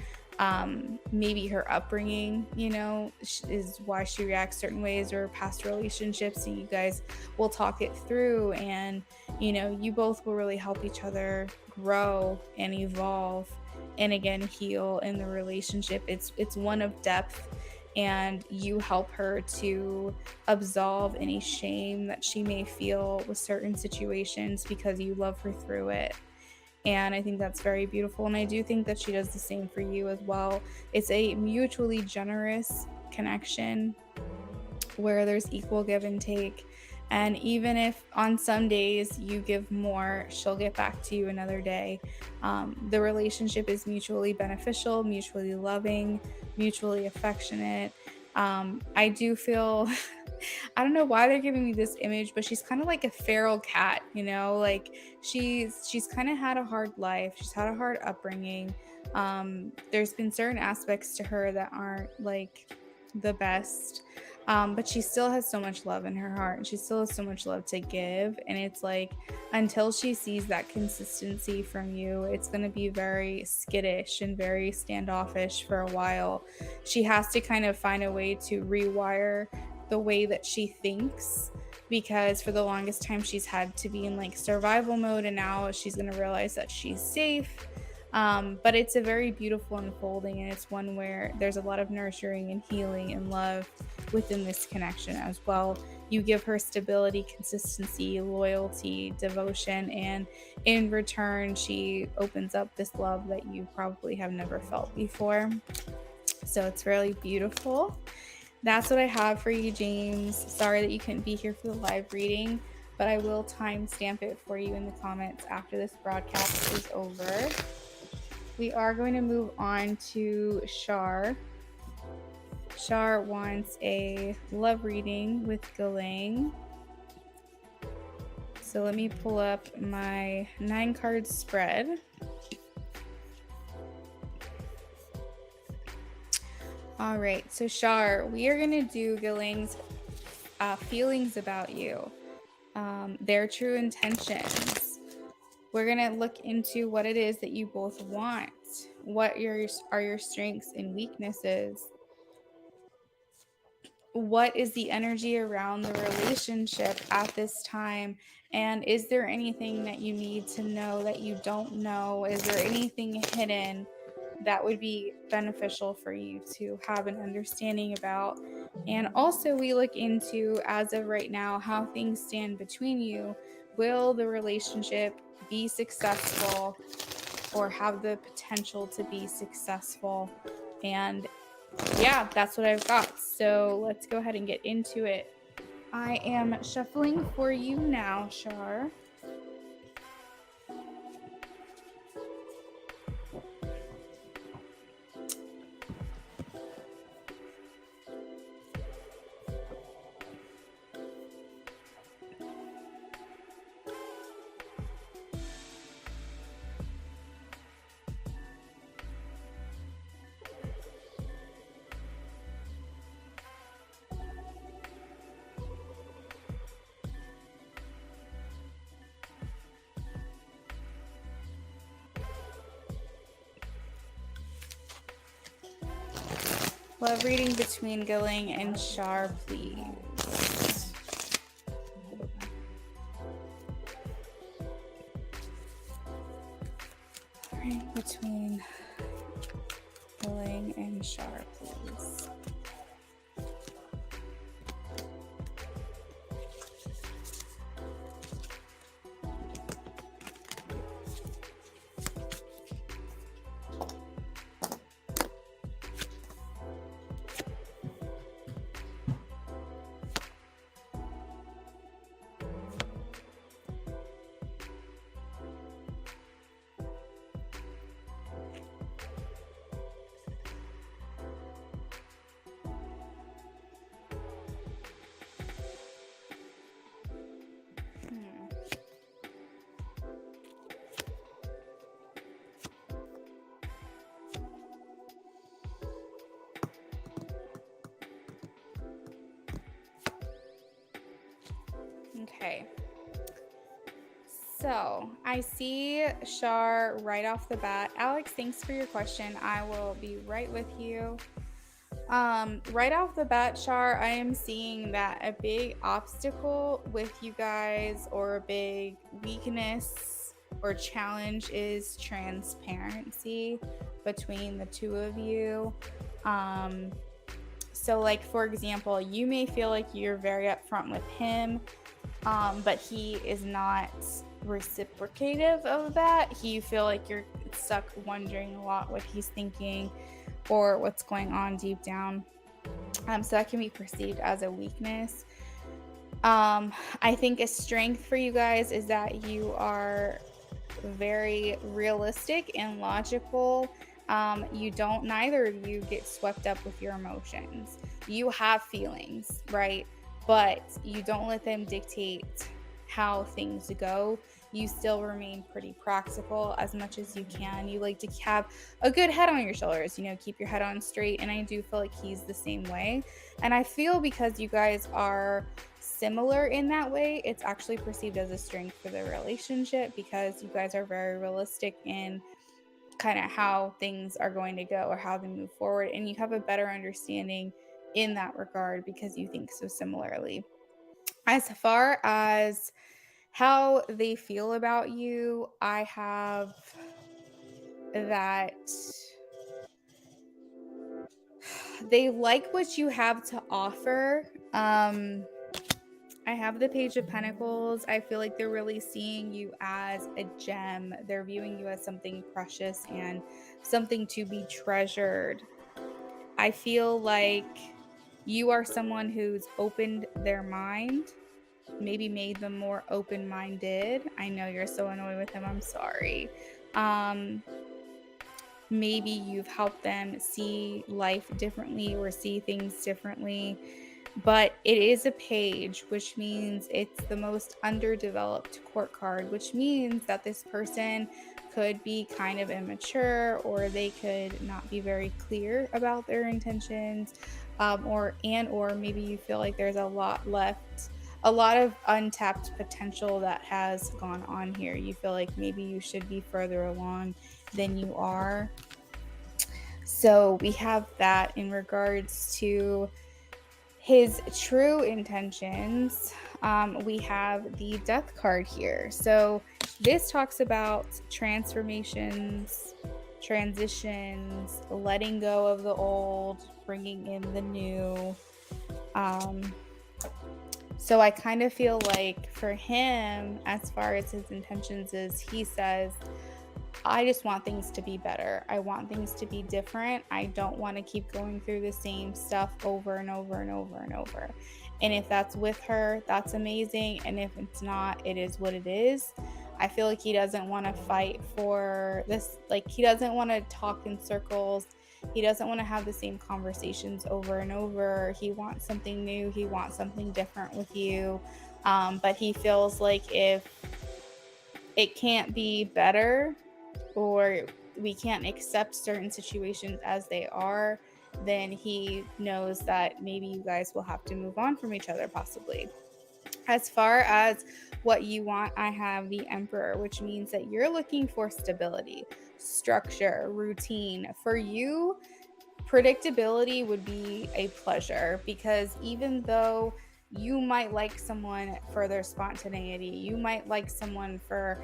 maybe her upbringing, is why she reacts certain ways, or past relationships. So you guys will talk it through, and you both will really help each other grow and evolve, and again heal in the relationship. It's one of depth, and you help her to absolve any shame that she may feel with certain situations because you love her through it. And I think that's very beautiful, and I do think that she does the same for you as well. It's a mutually generous connection where there's equal give and take. And even if on some days you give more, she'll get back to you another day. The relationship is mutually beneficial, mutually loving, mutually affectionate. I do feel, I don't know why they're giving me this image, but she's kind of like a feral cat, like she's kind of had a hard life. She's had a hard upbringing. There's been certain aspects to her that aren't like the best. But she still has so much love in her heart, and she still has so much love to give. And it's like, until she sees that consistency from you, it's going to be very skittish and very standoffish for a while. She has to kind of find a way to rewire the way that she thinks, because for the longest time she's had to be in like survival mode, and now she's going to realize that she's safe. But it's a very beautiful unfolding, and it's one where there's a lot of nurturing and healing and love within this connection as well. You give her stability, consistency, loyalty, devotion, and in return she opens up this love that you probably have never felt before. So it's really beautiful. That's what I have for you, James. Sorry that you couldn't be here for the live reading, but I will timestamp it for you in the comments after this broadcast is over. We are going to move on to Shar. Shar wants a love reading with Galang. So let me pull up my 9-card spread. All right, so Shar, we are going to do Galang's feelings about you, their true intentions. We're going to look into what it is that you both want. What are your strengths and weaknesses? What is the energy around the relationship at this time? And is there anything that you need to know that you don't know? Is there anything hidden that would be beneficial for you to have an understanding about? And also we look into, as of right now, how things stand between you. Will the relationship be successful or have the potential to be successful? And yeah, that's what I've got. So let's go ahead and get into it. I am shuffling for you now, Shar. Love reading between Galang and Shar, please. All right, between Galang and Shar, please. Okay. So I see Shar right off the bat. Alex, thanks for your question. I will be right with you. Right off the bat, Shar, I am seeing that a big obstacle with you guys, or a big weakness or challenge, is transparency between the two of you. Um, so, like, for example, you may feel like you're very upfront with him, but he is not reciprocative of that. You feel like you're stuck wondering a lot what he's thinking or what's going on deep down. So that can be perceived as a weakness. I think a strength for you guys is that you are very realistic and logical. Neither of you get swept up with your emotions. You have feelings, right? But you don't let them dictate how things go. You still remain pretty practical as much as you can. You like to have a good head on your shoulders, keep your head on straight. And I do feel like he's the same way. And I feel because you guys are similar in that way, it's actually perceived as a strength for the relationship, because you guys are very realistic in kind of how things are going to go or how they move forward, and you have a better understanding in that regard because you think so similarly. As far as how they feel about you, I have that they like what you have to offer. I have the Page of Pentacles. I feel like they're really seeing you as a gem. They're viewing you as something precious and something to be treasured. I feel like you are someone who's opened their mind, maybe made them more open-minded. I know you're so annoyed with him. I'm sorry. Maybe you've helped them see life differently or see things differently. But it is a page, which means it's the most underdeveloped court card, which means that this person could be kind of immature, or they could not be very clear about their intentions, or maybe you feel like there's a lot of untapped potential that has gone on here. You feel like maybe you should be further along than you are. So we have that in regards to his true intentions. We have the Death card here. So this talks about transformations, transitions, letting go of the old, bringing in the new. So I kind of feel like for him, as far as his intentions is, he says, I just want things to be better. I want things to be different. I don't want to keep going through the same stuff over and over and over and over. And if that's with her, that's amazing. And if it's not, it is what it is. I feel like he doesn't want to fight for this. Like, he doesn't want to talk in circles. He doesn't want to have the same conversations over and over. He wants something new. He wants something different with you. But he feels like if it can't be better, or we can't accept certain situations as they are, then he knows that maybe you guys will have to move on from each other, possibly. As far as what you want, I have the Emperor, which means that you're looking for stability, structure, routine. For you, predictability would be a pleasure, because even though you might like someone for their spontaneity, you might like someone for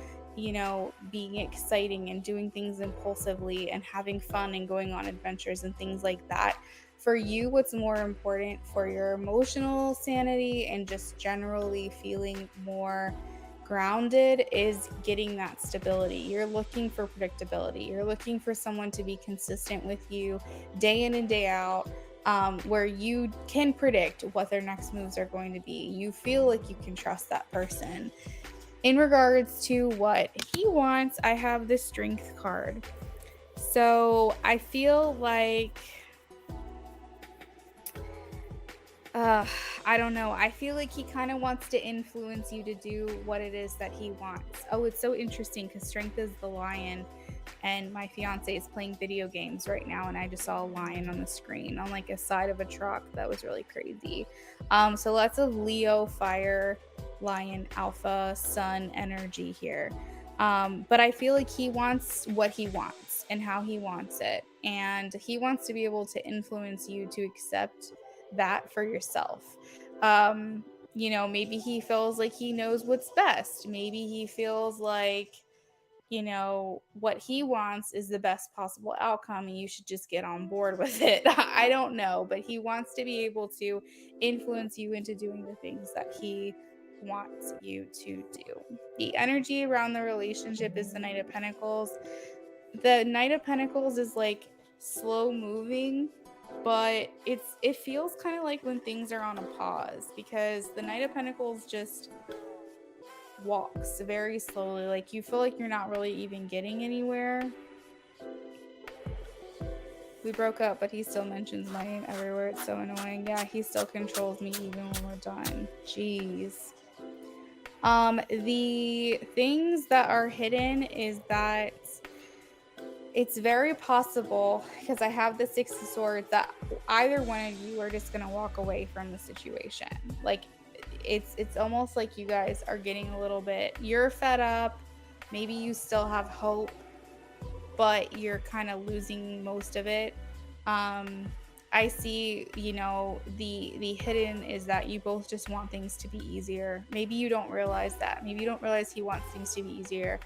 being exciting and doing things impulsively and having fun and going on adventures and things like that. For you, what's more important for your emotional sanity and just generally feeling more grounded is getting that stability. You're looking for predictability. You're looking for someone to be consistent with you day in and day out, where you can predict what their next moves are going to be. You feel like you can trust that person. In regards to what he wants, I have the Strength card. So I feel like, I don't know. I feel like he kind of wants to influence you to do what it is that he wants. Oh, it's so interesting because Strength is the lion, and my fiance is playing video games right now, and I just saw a lion on the screen on like a side of a truck. That was really crazy. So lots of Leo fire Lion, Alpha, Sun energy here. But I feel like he wants what he wants and how he wants it. And he wants to be able to influence you to accept that for yourself. Maybe he feels like he knows what's best. Maybe he feels like, what he wants is the best possible outcome and you should just get on board with it. I don't know, but he wants to be able to influence you into doing the things that he wants you to do. The energy around the relationship is the Knight of Pentacles. The Knight of Pentacles is like slow moving, but it feels kind of like when things are on a pause, because the Knight of Pentacles just walks very slowly. Like you feel like you're not really even getting anywhere. We broke up, but he still mentions my name everywhere. It's so annoying. Yeah, he still controls me even when we're done. Jeez. The things that are hidden is that it's very possible, because I have the Six of Swords, that either one of you are just gonna walk away from the situation. Like it's almost like you guys are getting a little bit, you're fed up, maybe you still have hope, but you're kind of losing most of it. I see, the hidden is that you both just want things to be easier. Maybe you don't realize that. Maybe you don't realize he wants things to be easier.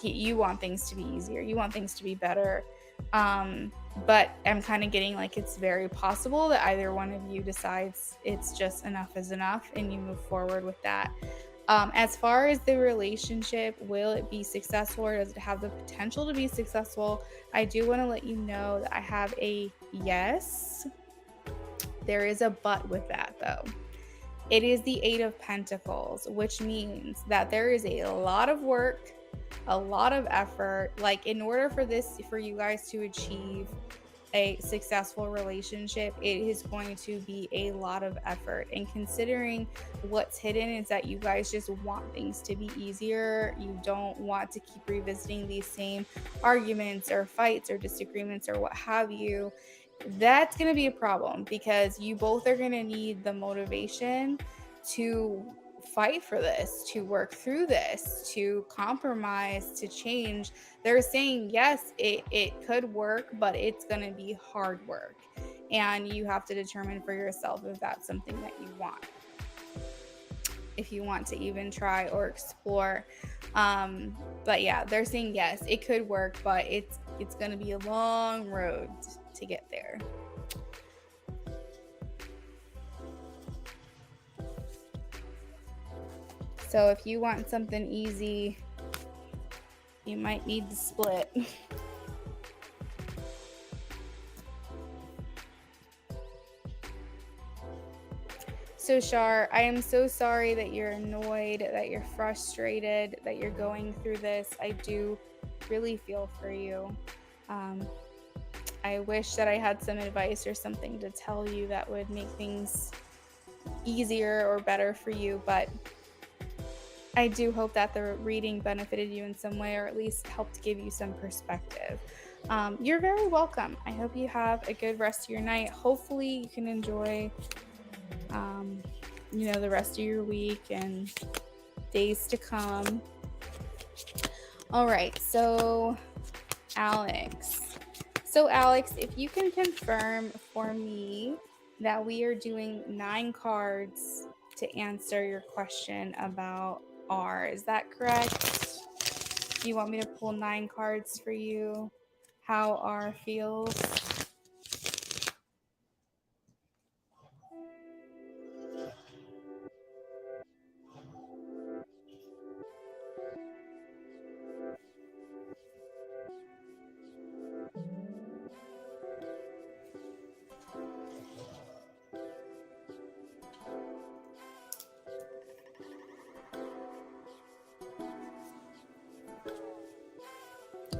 You want things to be easier. You want things to be better. But I'm kind of getting like it's very possible that either one of you decides it's just enough is enough and you move forward with that. As far as the relationship, will it be successful or does it have the potential to be successful? I do want to let you know that I have a yes. There is a but with that though. It is the Eight of Pentacles, which means that there is a lot of work, a lot of effort. Like in order for you guys to achieve a successful relationship, it is going to be a lot of effort. And considering what's hidden is that you guys just want things to be easier. You don't want to keep revisiting these same arguments or fights or disagreements or what have you. That's going to be a problem because you both are going to need the motivation to fight for this, to work through this, to compromise, to change. They're saying, yes, it could work, but it's going to be hard work. And you have to determine for yourself if that's something that you want, if you want to even try or explore. But yeah, they're saying, yes, it could work, but it's going to be a long road to get there. So if you want something easy, you might need to split. So Shar, I am so sorry that you're annoyed, that you're frustrated, that you're going through this. I do really feel for you. I wish that I had some advice or something to tell you that would make things easier or better for you, but I do hope that the reading benefited you in some way, or at least helped give you some perspective. You're very welcome. I hope you have a good rest of your night. Hopefully you can enjoy the rest of your week and days to come. All right, so Alex, if you can confirm for me that we are doing 9 cards to answer your question about R, is that correct? Do you want me to pull 9 cards for you? How R feels?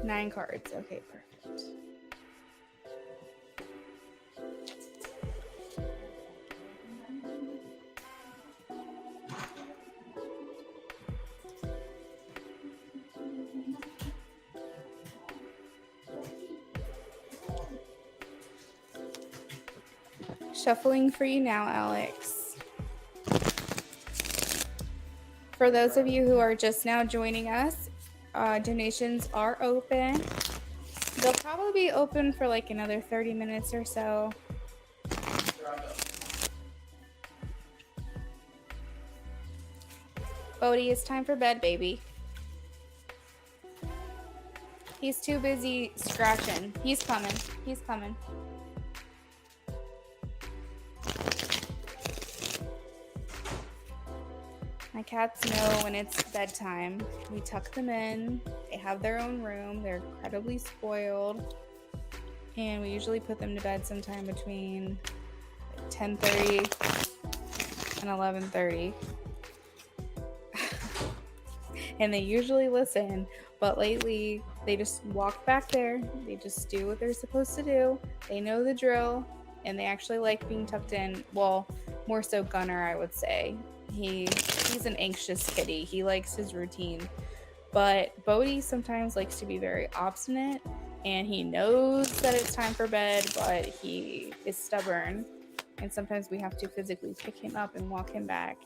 Nine cards. Okay, perfect. Shuffling for you now, Alex. For those of you who are just now joining us, donations are open. They'll probably be open for like another 30 minutes or so. Bodhi, it's time for bed, baby. He's too busy scratching. He's coming. He's coming. My cats know when it's bedtime. We tuck them in. They have their own room. They're incredibly spoiled. And we usually put them to bed sometime between 10:30 and 11:30. And they usually listen. But lately, they just walk back there. They just do what they're supposed to do. They know the drill. And they actually like being tucked in. Well, more so Gunner, I would say. He's an anxious kitty. He likes his routine. But Bodhi sometimes likes to be very obstinate. And he knows that it's time for bed, but he is stubborn. And sometimes we have to physically pick him up and walk him back.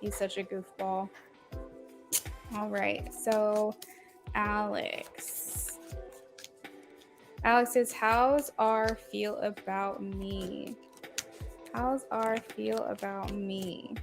He's such a goofball. All right, so Alex says, how's our feel about me? How's our feel about me?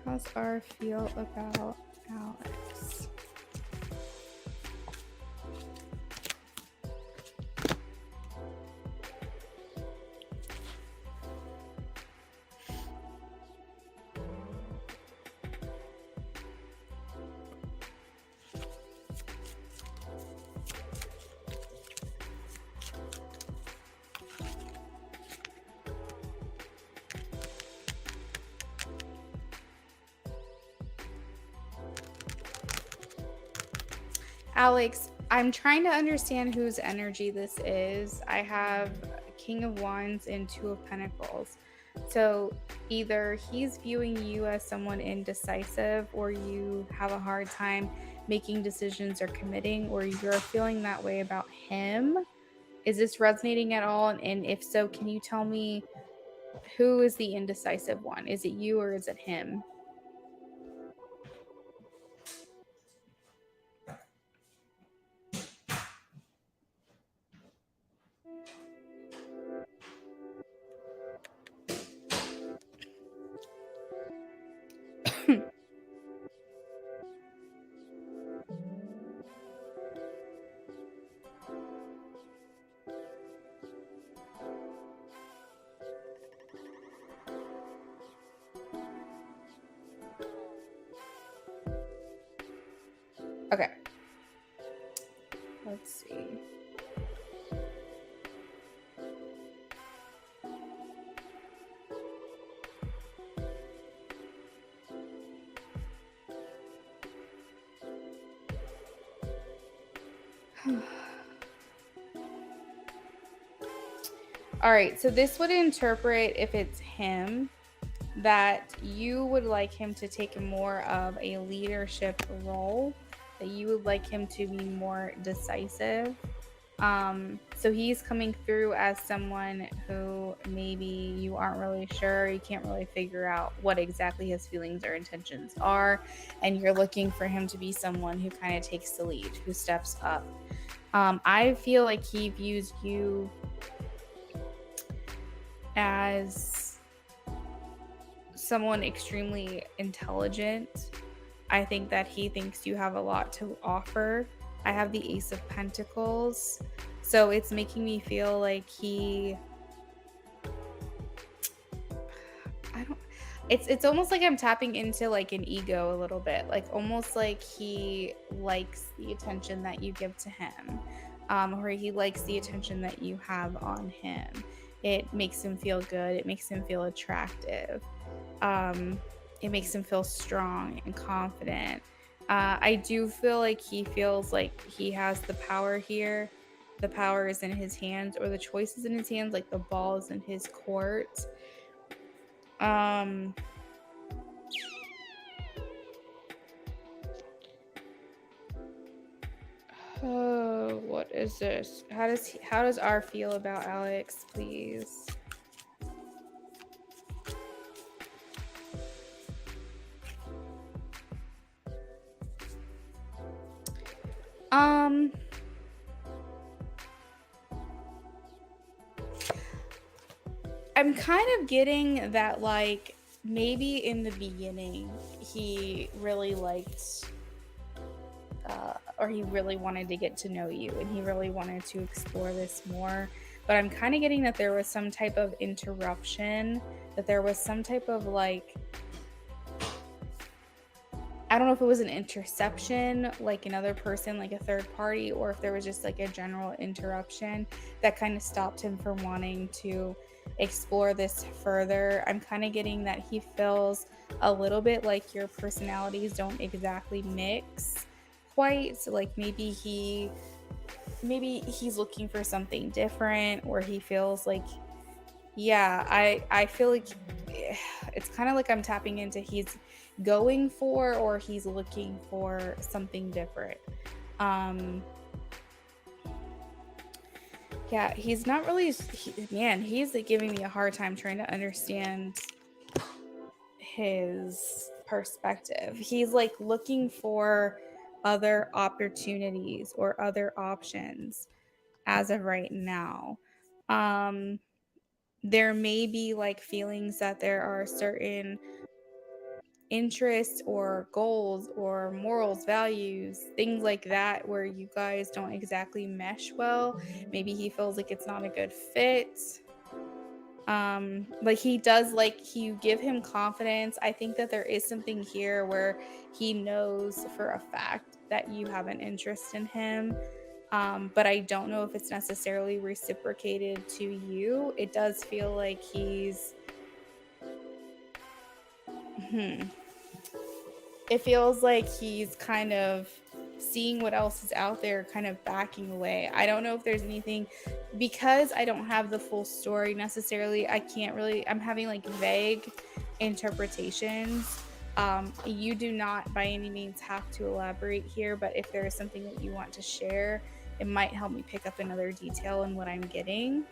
How's our feel about Alex? Alex, I'm trying to understand whose energy this is. I have King of Wands and Two of Pentacles. So either he's viewing you as someone indecisive, or you have a hard time making decisions or committing, or you're feeling that way about him. Is this resonating at all? And if so, can you tell me who is the indecisive one? Is it you or is it him? Okay. Let's see. All right, so this would interpret, if it's him, that you would like him to take more of a leadership role, that you would like him to be more decisive. So he's coming through as someone who maybe you aren't really sure, you can't really figure out what exactly his feelings or intentions are, and you're looking for him to be someone who kind of takes the lead, who steps up. I feel like he views you as someone extremely intelligent. I think that he thinks you have a lot to offer. I have the Ace of Pentacles, so it's making me feel like it's almost like I'm tapping into like an ego a little bit, like almost like he likes the attention that you give to him, or he likes the attention that you have on him. It makes him feel good. It makes him feel attractive. It makes him feel strong and confident. I do feel like he feels like he has the power here, the power is in his hands, or the choice is in his hands, like the ball is in his court. Oh, what is this? How does R feel about Alex, please? I'm kind of getting that, like, maybe in the beginning he really liked or he really wanted to get to know you and he really wanted to explore this more, but I'm kind of getting that there was some type of interruption, that there was some type of, like, I don't know if it was an interception, like another person, like a third party, or if there was just like a general interruption that kind of stopped him from wanting to explore this further. I'm kind of getting that he feels a little bit like your personalities don't exactly mix quite. So like maybe he's looking for something different, or he feels like, yeah, I feel like it's kind of like I'm tapping into he's going for, or he's looking for something different. Yeah, he's not really, he's like giving me a hard time trying to understand his perspective. He's like looking for other opportunities or other options as of right now. There may be like feelings that there are certain interests or goals or morals, values, things like that, where you guys don't exactly mesh well. Maybe he feels like it's not a good fit. Like he does, like, you give him confidence. I think that there is something here where he knows for a fact that you have an interest in him. But I don't know if it's necessarily reciprocated to you. It does feel like he's it feels like he's kind of seeing what else is out there, kind of backing away. I don't know if there's anything, because I don't have the full story necessarily. I can't really, I'm having like vague interpretations. You do not by any means have to elaborate here, but if there is something that you want to share, it might help me pick up another detail in what I'm getting.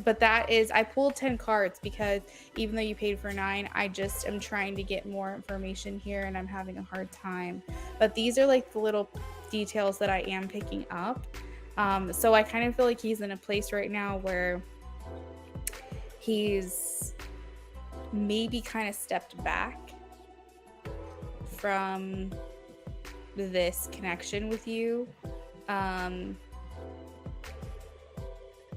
But that is, I pulled 10 cards because even though you paid for 9, I just am trying to get more information here and I'm having a hard time. But these are like the little details that I am picking up. So I kind of feel like he's in a place right now where he's maybe kind of stepped back from this connection with you.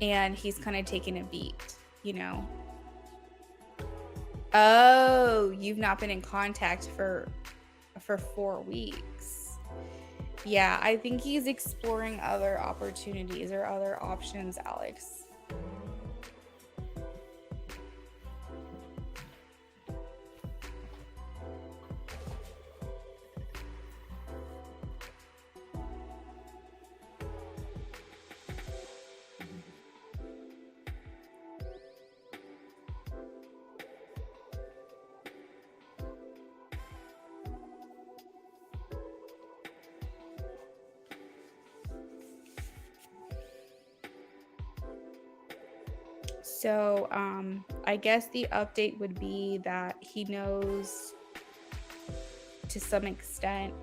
And he's kind of taken a beat, you know. Oh, you've not been in contact for 4 weeks. Yeah, I think he's exploring other opportunities or other options, Alex. So, I guess the update would be that he knows to some extent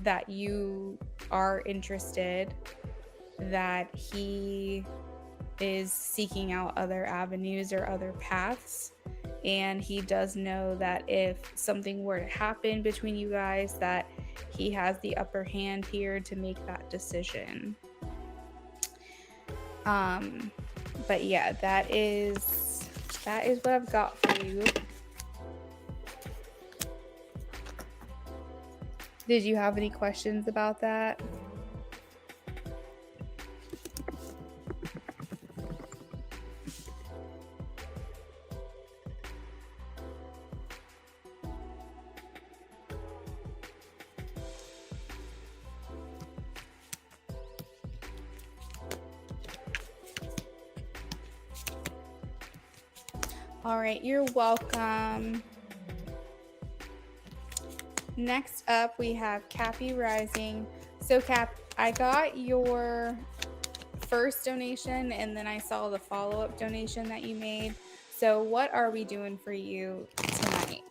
that you are interested, that he is seeking out other avenues or other paths, and he does know that if something were to happen between you guys, that he has the upper hand here to make that decision. But yeah, that is what I've got for you. Did you have any questions about that? All right, you're welcome. Next up, we have Cappy Rising. So Cap, I got your first donation and then I saw the follow-up donation that you made. So what are we doing for you tonight?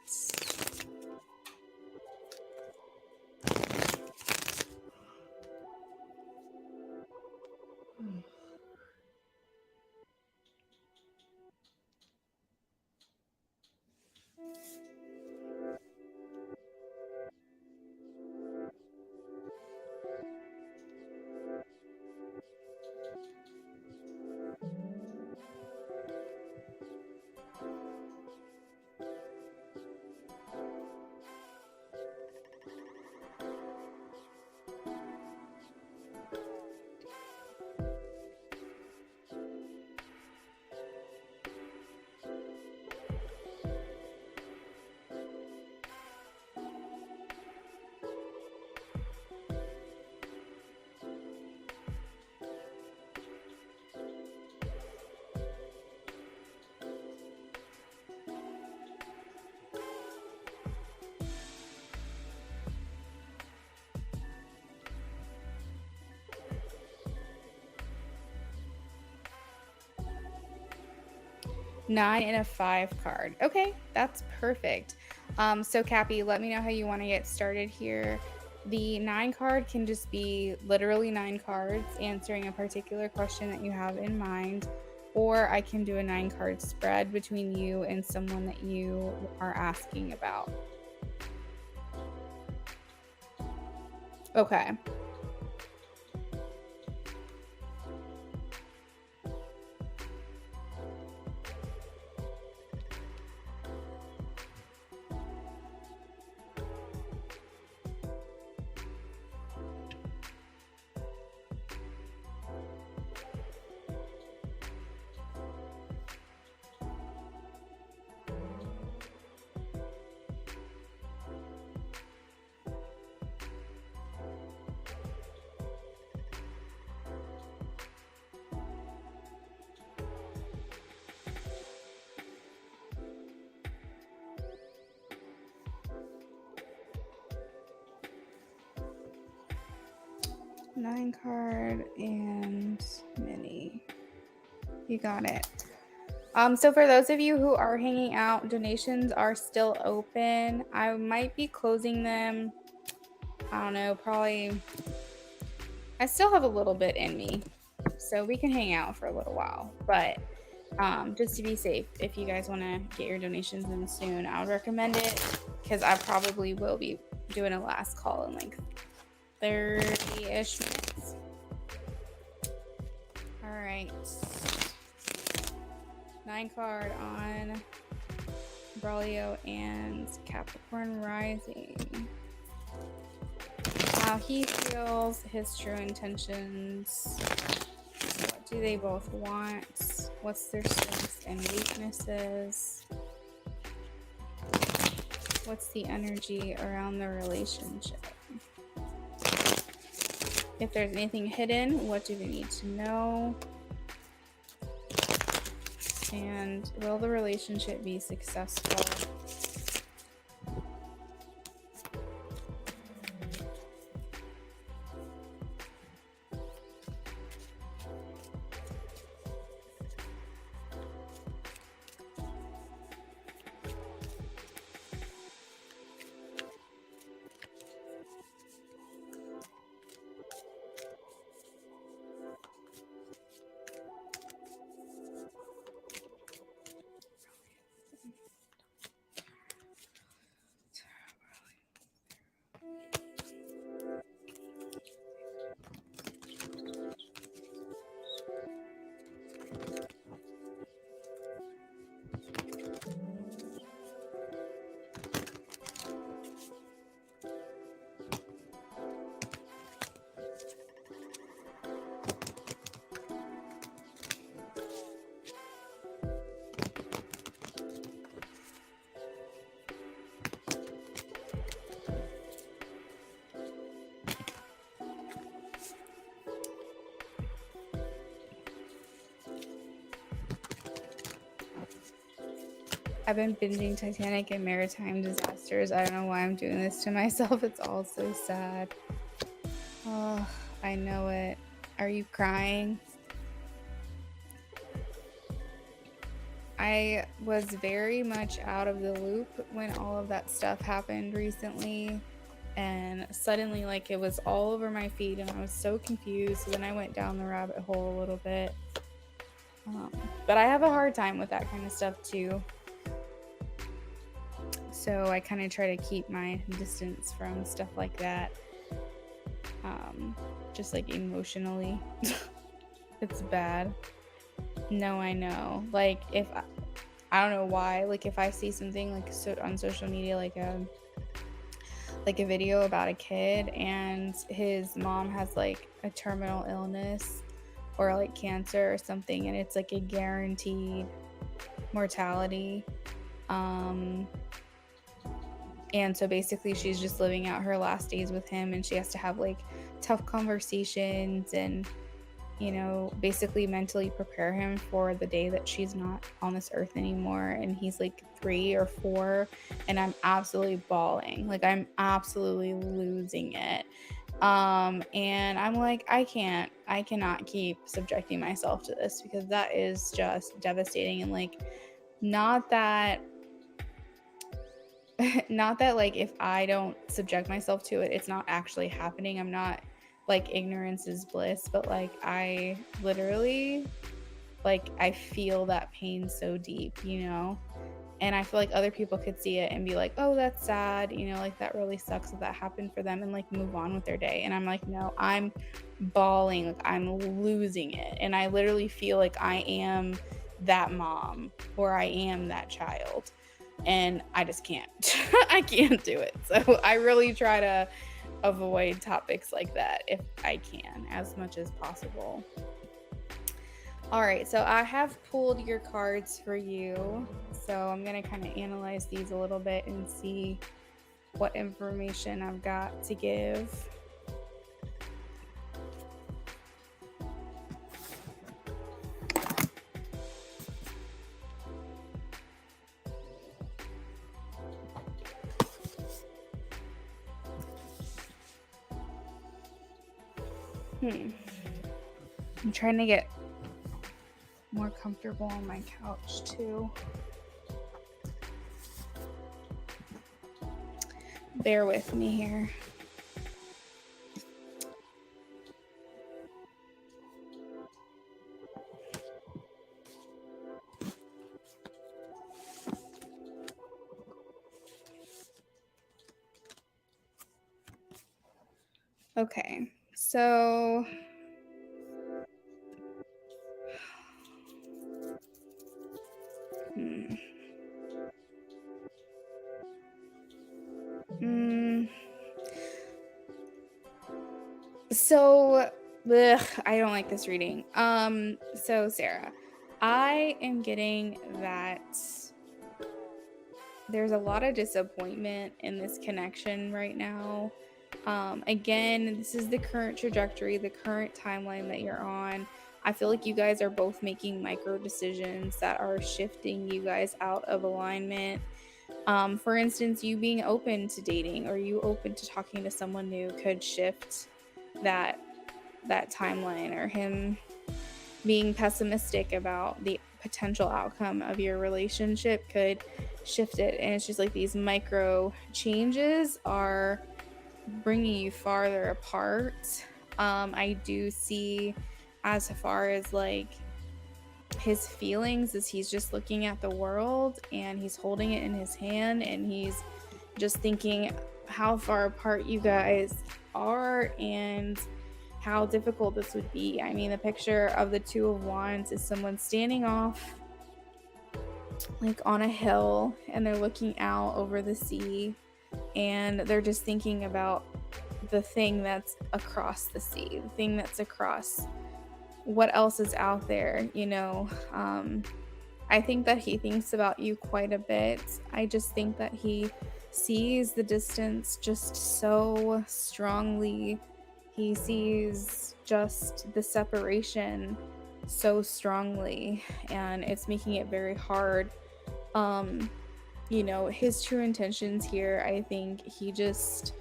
Nine and a 5 card. Okay, that's perfect. So Cappy, let me know how you want to get started here. The 9 card can just be literally 9 cards answering a particular question that you have in mind, or I can do a 9 card spread between you and someone that you are asking about. Okay. Nine card and mini. You got it. So for those of you who are hanging out, donations are still open. I might be closing them. I don't know, probably. I still have a little bit in me, so we can hang out for a little while. But just to be safe, if you guys want to get your donations in soon, I would recommend it because I probably will be doing a last call in like 30-ish minutes. All right. 9 card on Braulio and Capricorn Rising. How he feels, his true intentions. What do they both want? What's their strengths and weaknesses? What's the energy around the relationship? If there's anything hidden, what do they need to know? And will the relationship be successful? I've been binging Titanic and Maritime Disasters. I don't know why I'm doing this to myself. It's all so sad. Oh, I know it. Are you crying? I was very much out of the loop when all of that stuff happened recently, and suddenly like it was all over my feed and I was so confused. So then I went down the rabbit hole a little bit. But I have a hard time with that kind of stuff too. So I kind of try to keep my distance from stuff like that. Just like emotionally. It's bad. No, I know. Like if I don't know why, like if I see something like on social media, like a video about a kid and his mom has like a terminal illness or like cancer or something, and it's like a guaranteed mortality, and so basically she's just living out her last days with him, and she has to have like tough conversations and, you know, basically mentally prepare him for the day that she's not on this earth anymore. And he's like 3 or 4, and I'm absolutely bawling. Like I'm absolutely losing it. And I'm like, I cannot keep subjecting myself to this, because that is just devastating. And like, not that like if I don't subject myself to it, it's not actually happening. I'm not like, ignorance is bliss, but like I literally, like, I feel that pain so deep, you know? And I feel like other people could see it and be like, oh, that's sad, you know, like that really sucks that happened for them, and like move on with their day. And I'm like, no, I'm bawling, like I'm losing it. And I literally feel like I am that mom or I am that child. And I just can't. I can't do it. So I really try to avoid topics like that if I can, as much as possible. All right, so I have pulled your cards for you. So I'm going to kind of analyze these a little bit and see what information I've got to give. I'm trying to get more comfortable on my couch too. Bear with me here. Okay, so So, I don't like this reading. So Sarah, I am getting that there's a lot of disappointment in this connection right now. Again, this is the current trajectory, the current timeline that you're on. I feel like you guys are both making micro decisions that are shifting you guys out of alignment. For instance, you being open to dating or you open to talking to someone new could shift that timeline, or him being pessimistic about the potential outcome of your relationship could shift it. And it's just like these micro changes are bringing you farther apart. I do see, as far as like his feelings, is he's just looking at the world and he's holding it in his hand and he's just thinking how far apart you guys are and how difficult this would be. I mean, the picture of the Two of Wands is someone standing off like on a hill and they're looking out over the sea and they're just thinking about the thing that's across the sea, the thing that's across what else is out there, you know. I think that he thinks about you quite a bit. I just think that he sees the distance just so strongly. He sees just the separation so strongly, and it's making it very hard You know, his true intentions here, I think he just,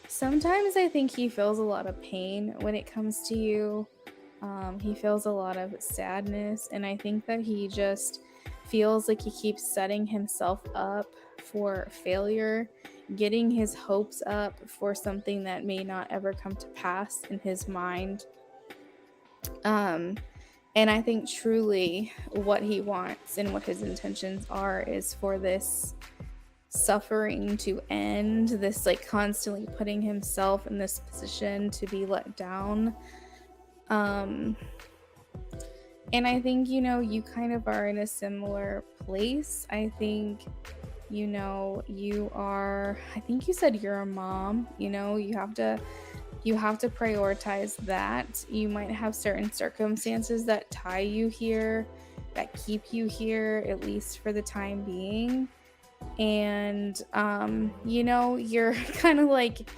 sometimes I think he feels a lot of pain when it comes to you. He feels a lot of sadness, and I think that he just feels like he keeps setting himself up for failure, getting his hopes up for something that may not ever come to pass in his mind. And I think truly what he wants and what his intentions are is for this suffering to end, this like constantly putting himself in this position to be let down. And I think, you know, you kind of are in a similar place. I think, you know, you are, I think you said you're a mom, you know, you have to prioritize that. You might have certain circumstances that tie you here, that keep you here, at least for the time being. And you know, you're kind of like,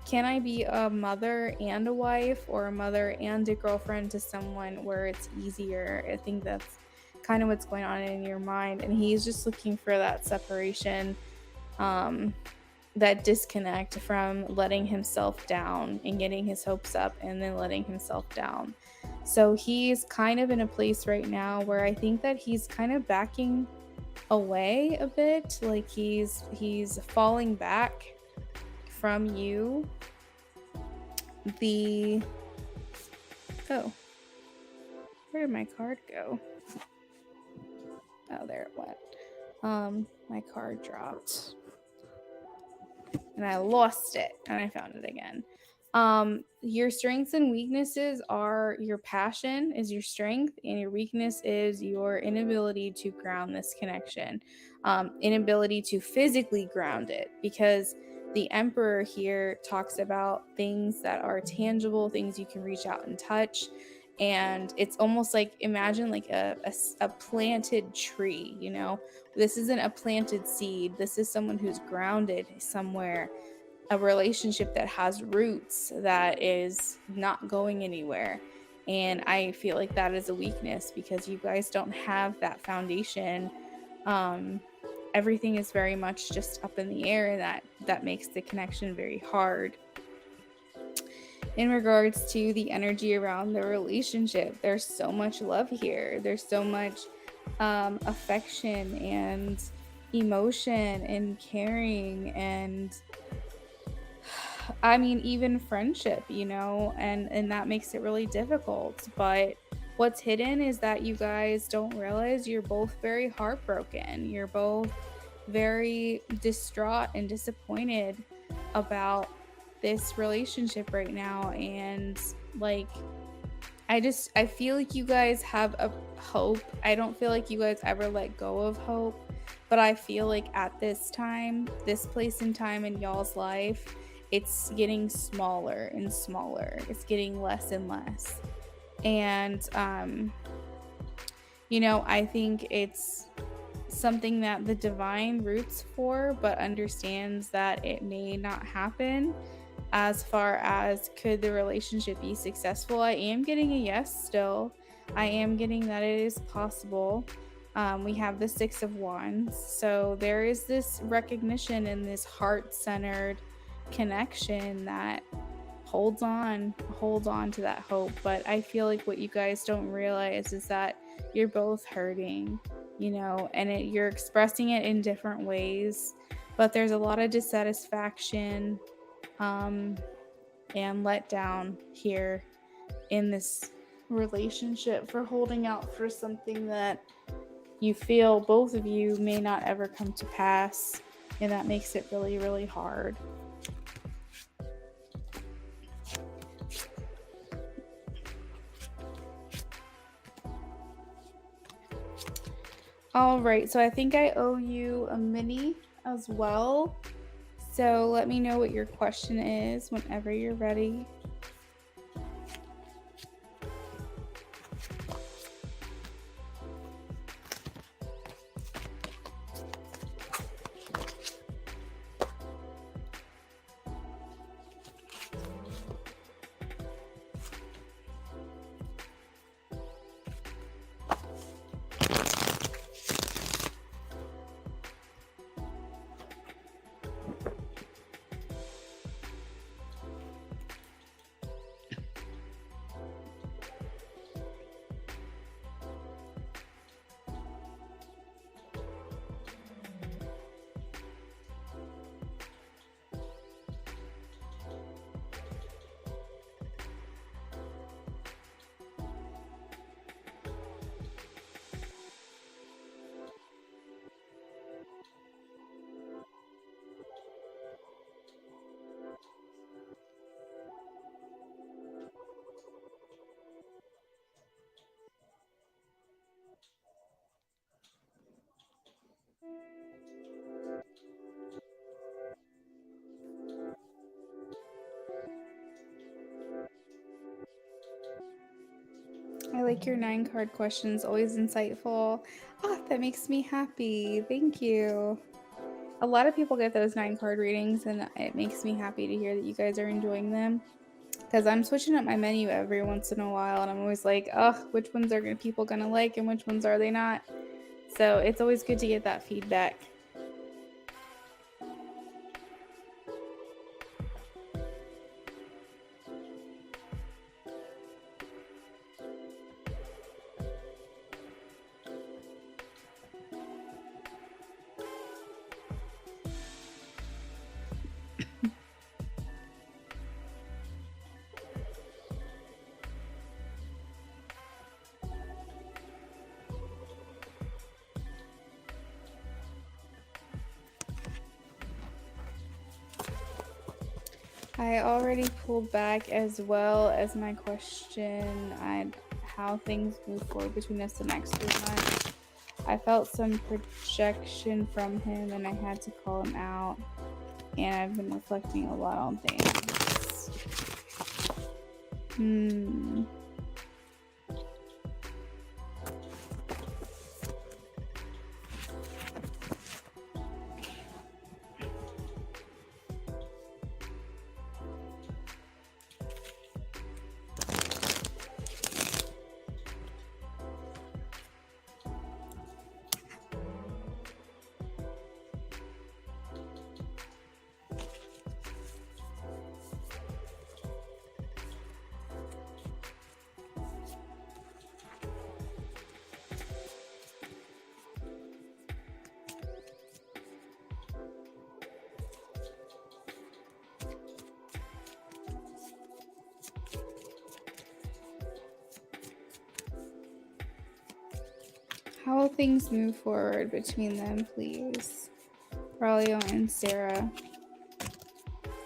can I be a mother and a wife, or a mother and a girlfriend to someone where it's easier? I think that's kind of what's going on in your mind, and he's just looking for that separation, that disconnect from letting himself down and getting his hopes up and then letting himself down. So he's kind of in a place right now where I think that he's kind of backing away a bit, like he's falling back from you. Oh, where did my card go? Oh, there it went. My card dropped and I lost it, and I found it again. Your strengths and weaknesses are, your passion is your strength, and your weakness is your inability to ground this connection, inability to physically ground it, because the Emperor here talks about things that are tangible, things you can reach out and touch. And it's almost like, imagine like a planted tree, you know, this isn't a planted seed, this is someone who's grounded somewhere, a relationship that has roots, that is not going anywhere. And I feel like that is a weakness because you guys don't have that foundation. Everything is very much just up in the air, and that makes the connection very hard. In regards to the energy around the relationship, there's so much love here, there's so much affection and emotion and caring, and I mean, even friendship, you know, and that makes it really difficult. But what's hidden is that you guys don't realize you're both very heartbroken. You're both very distraught and disappointed about this relationship right now. And like, I feel like you guys have a hope. I don't feel like you guys ever let go of hope, but I feel like at this time, this place and time in y'all's life, it's getting smaller and smaller. It's getting less and less. And you know, I think it's something that the divine roots for, but understands that it may not happen. As far as could the relationship be successful, I am getting a yes still. I am getting that it is possible. We have the Six of Wands. So there is this recognition and this heart-centered connection that holds on to that hope. But I feel like what you guys don't realize is that you're both hurting, you know, and you're expressing it in different ways, but there's a lot of dissatisfaction and let down here in this relationship for holding out for something that you feel both of you may not ever come to pass, and that makes it really, really hard. All right, so I think I owe you a mini as well. So let me know what your question is whenever you're ready. like your 9-card questions, always insightful. Oh, that makes me happy. Thank you. A lot of people get those 9-card readings, and it makes me happy to hear that you guys are enjoying them. Because I'm switching up my menu every once in a while, and I'm always like, oh, which ones are people gonna like and which ones are they not? So it's always good to get that feedback. I already pulled back as well as my question on how things move forward between us the next 3 months. I felt some projection from him and I had to call him out. And I've been reflecting a lot on things. How will things move forward between them, please? Braulio and Sarah.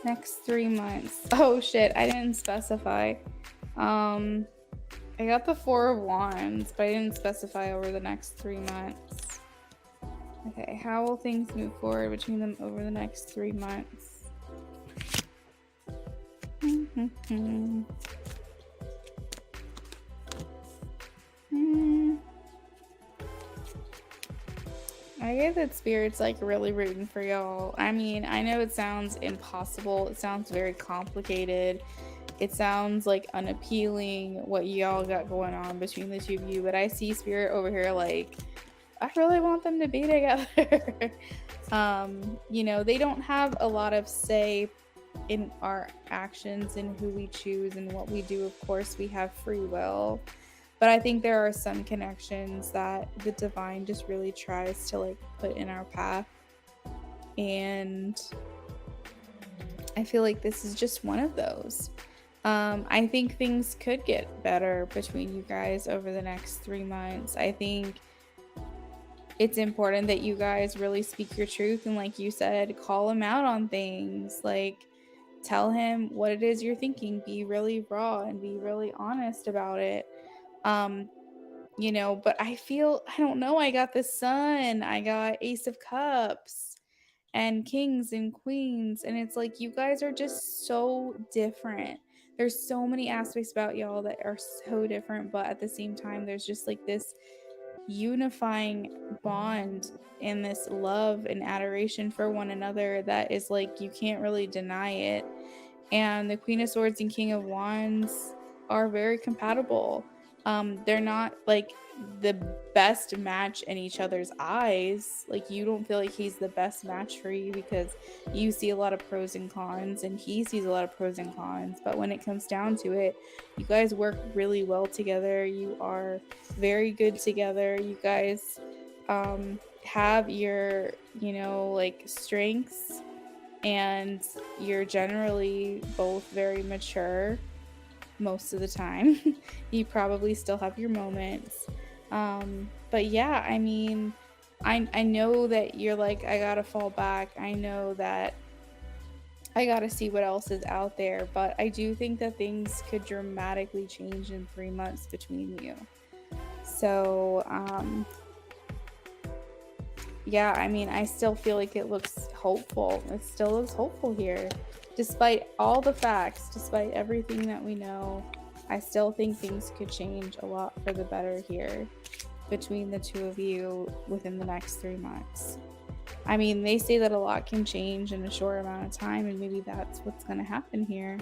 Next 3 months. Oh shit, I didn't specify. I got the 4 of Wands, but I didn't specify over the next 3 months. Okay, how will things move forward between them over the next 3 months? I get that Spirit's like really rooting for y'all. I mean, I know it sounds impossible. It sounds very complicated. It sounds like unappealing what y'all got going on between the two of you. But I see Spirit over here like, I really want them to be together. You know, they don't have a lot of say in our actions and who we choose and what we do. Of course, we have free will. But I think there are some connections that the divine just really tries to like put in our path. And I feel like this is just one of those. I think things could get better between you guys over the next 3 months. I think it's important that you guys really speak your truth. And like you said, call him out on things. Like tell him what it is you're thinking. Be really raw and be really honest about it. You know, but I don't know, I got the Sun, I got Ace of Cups and Kings and Queens, and it's like you guys are just so different. There's so many aspects about y'all that are so different, but at the same time there's just like this unifying bond and this love and adoration for one another that is like you can't really deny it. And the Queen of Swords and King of Wands are very compatible. They're not like the best match in each other's eyes. Like you don't feel like he's the best match for you because you see a lot of pros and cons and he sees a lot of pros and cons. But when it comes down to it, you guys work really well together. You are very good together. You guys have your, you know, like strengths, and you're generally both very mature most of the time. You probably still have your moments. But yeah, I mean, I know that you're like, I gotta fall back. I know that I gotta see what else is out there. But I do think that things could dramatically change in 3 months between you. So, yeah, I mean, I still feel like it looks hopeful. It still looks hopeful here. Despite all the facts, despite everything that we know, I still think things could change a lot for the better here between the two of you within the next 3 months. I mean, they say that a lot can change in a short amount of time, and maybe that's what's going to happen here.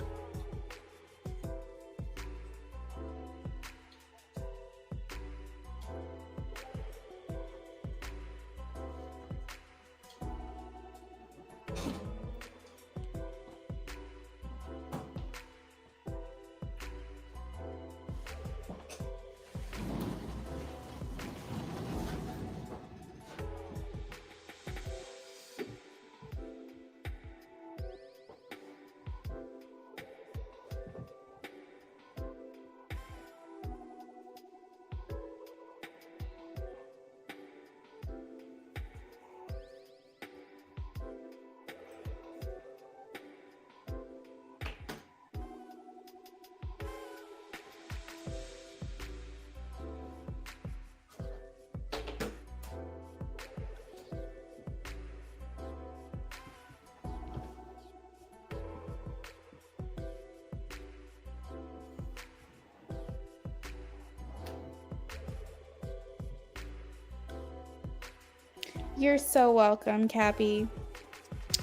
You're so welcome, Cappy.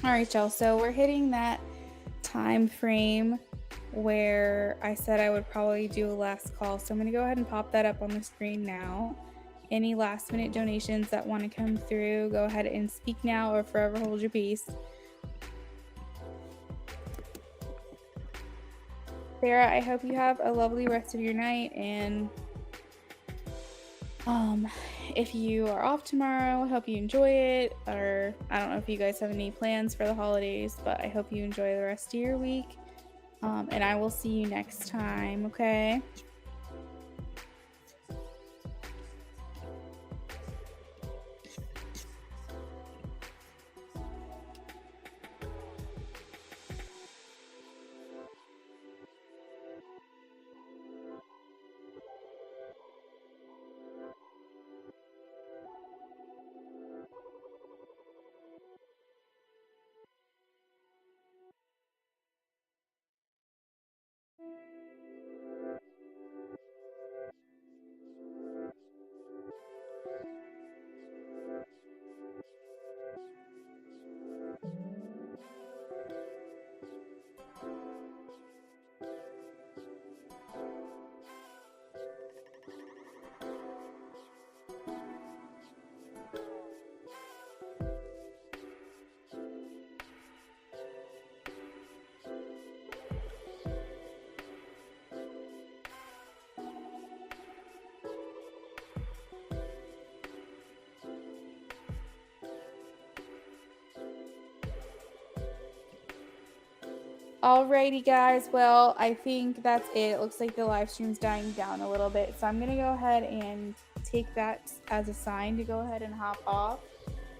All right, y'all. So we're hitting that time frame where I said I would probably do a last call. So I'm going to go ahead and pop that up on the screen now. Any last minute donations that want to come through, go ahead and speak now or forever hold your peace. Sarah, I hope you have a lovely rest of your night, and if you are off tomorrow, I hope you enjoy it, or I don't know if you guys have any plans for the holidays, but I hope you enjoy the rest of your week, and I will see you next time, okay? Alrighty, guys. Well, I think that's it. It looks like the live stream's dying down a little bit, so I'm gonna go ahead and take that as a sign to go ahead and hop off.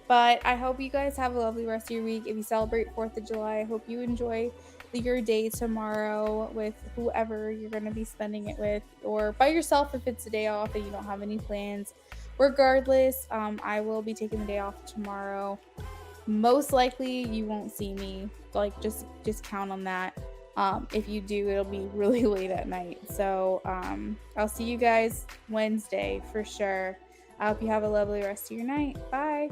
But I hope you guys have a lovely rest of your week. If you celebrate 4th of July, I hope you enjoy your day tomorrow with whoever you're going to be spending it with, or by yourself if it's a day off and you don't have any plans. Regardless, I will be taking the day off tomorrow. Most likely you won't see me, like just count on that. If you do, it'll be really late at night, so I'll see you guys Wednesday for sure. I hope you have a lovely rest of your night. Bye.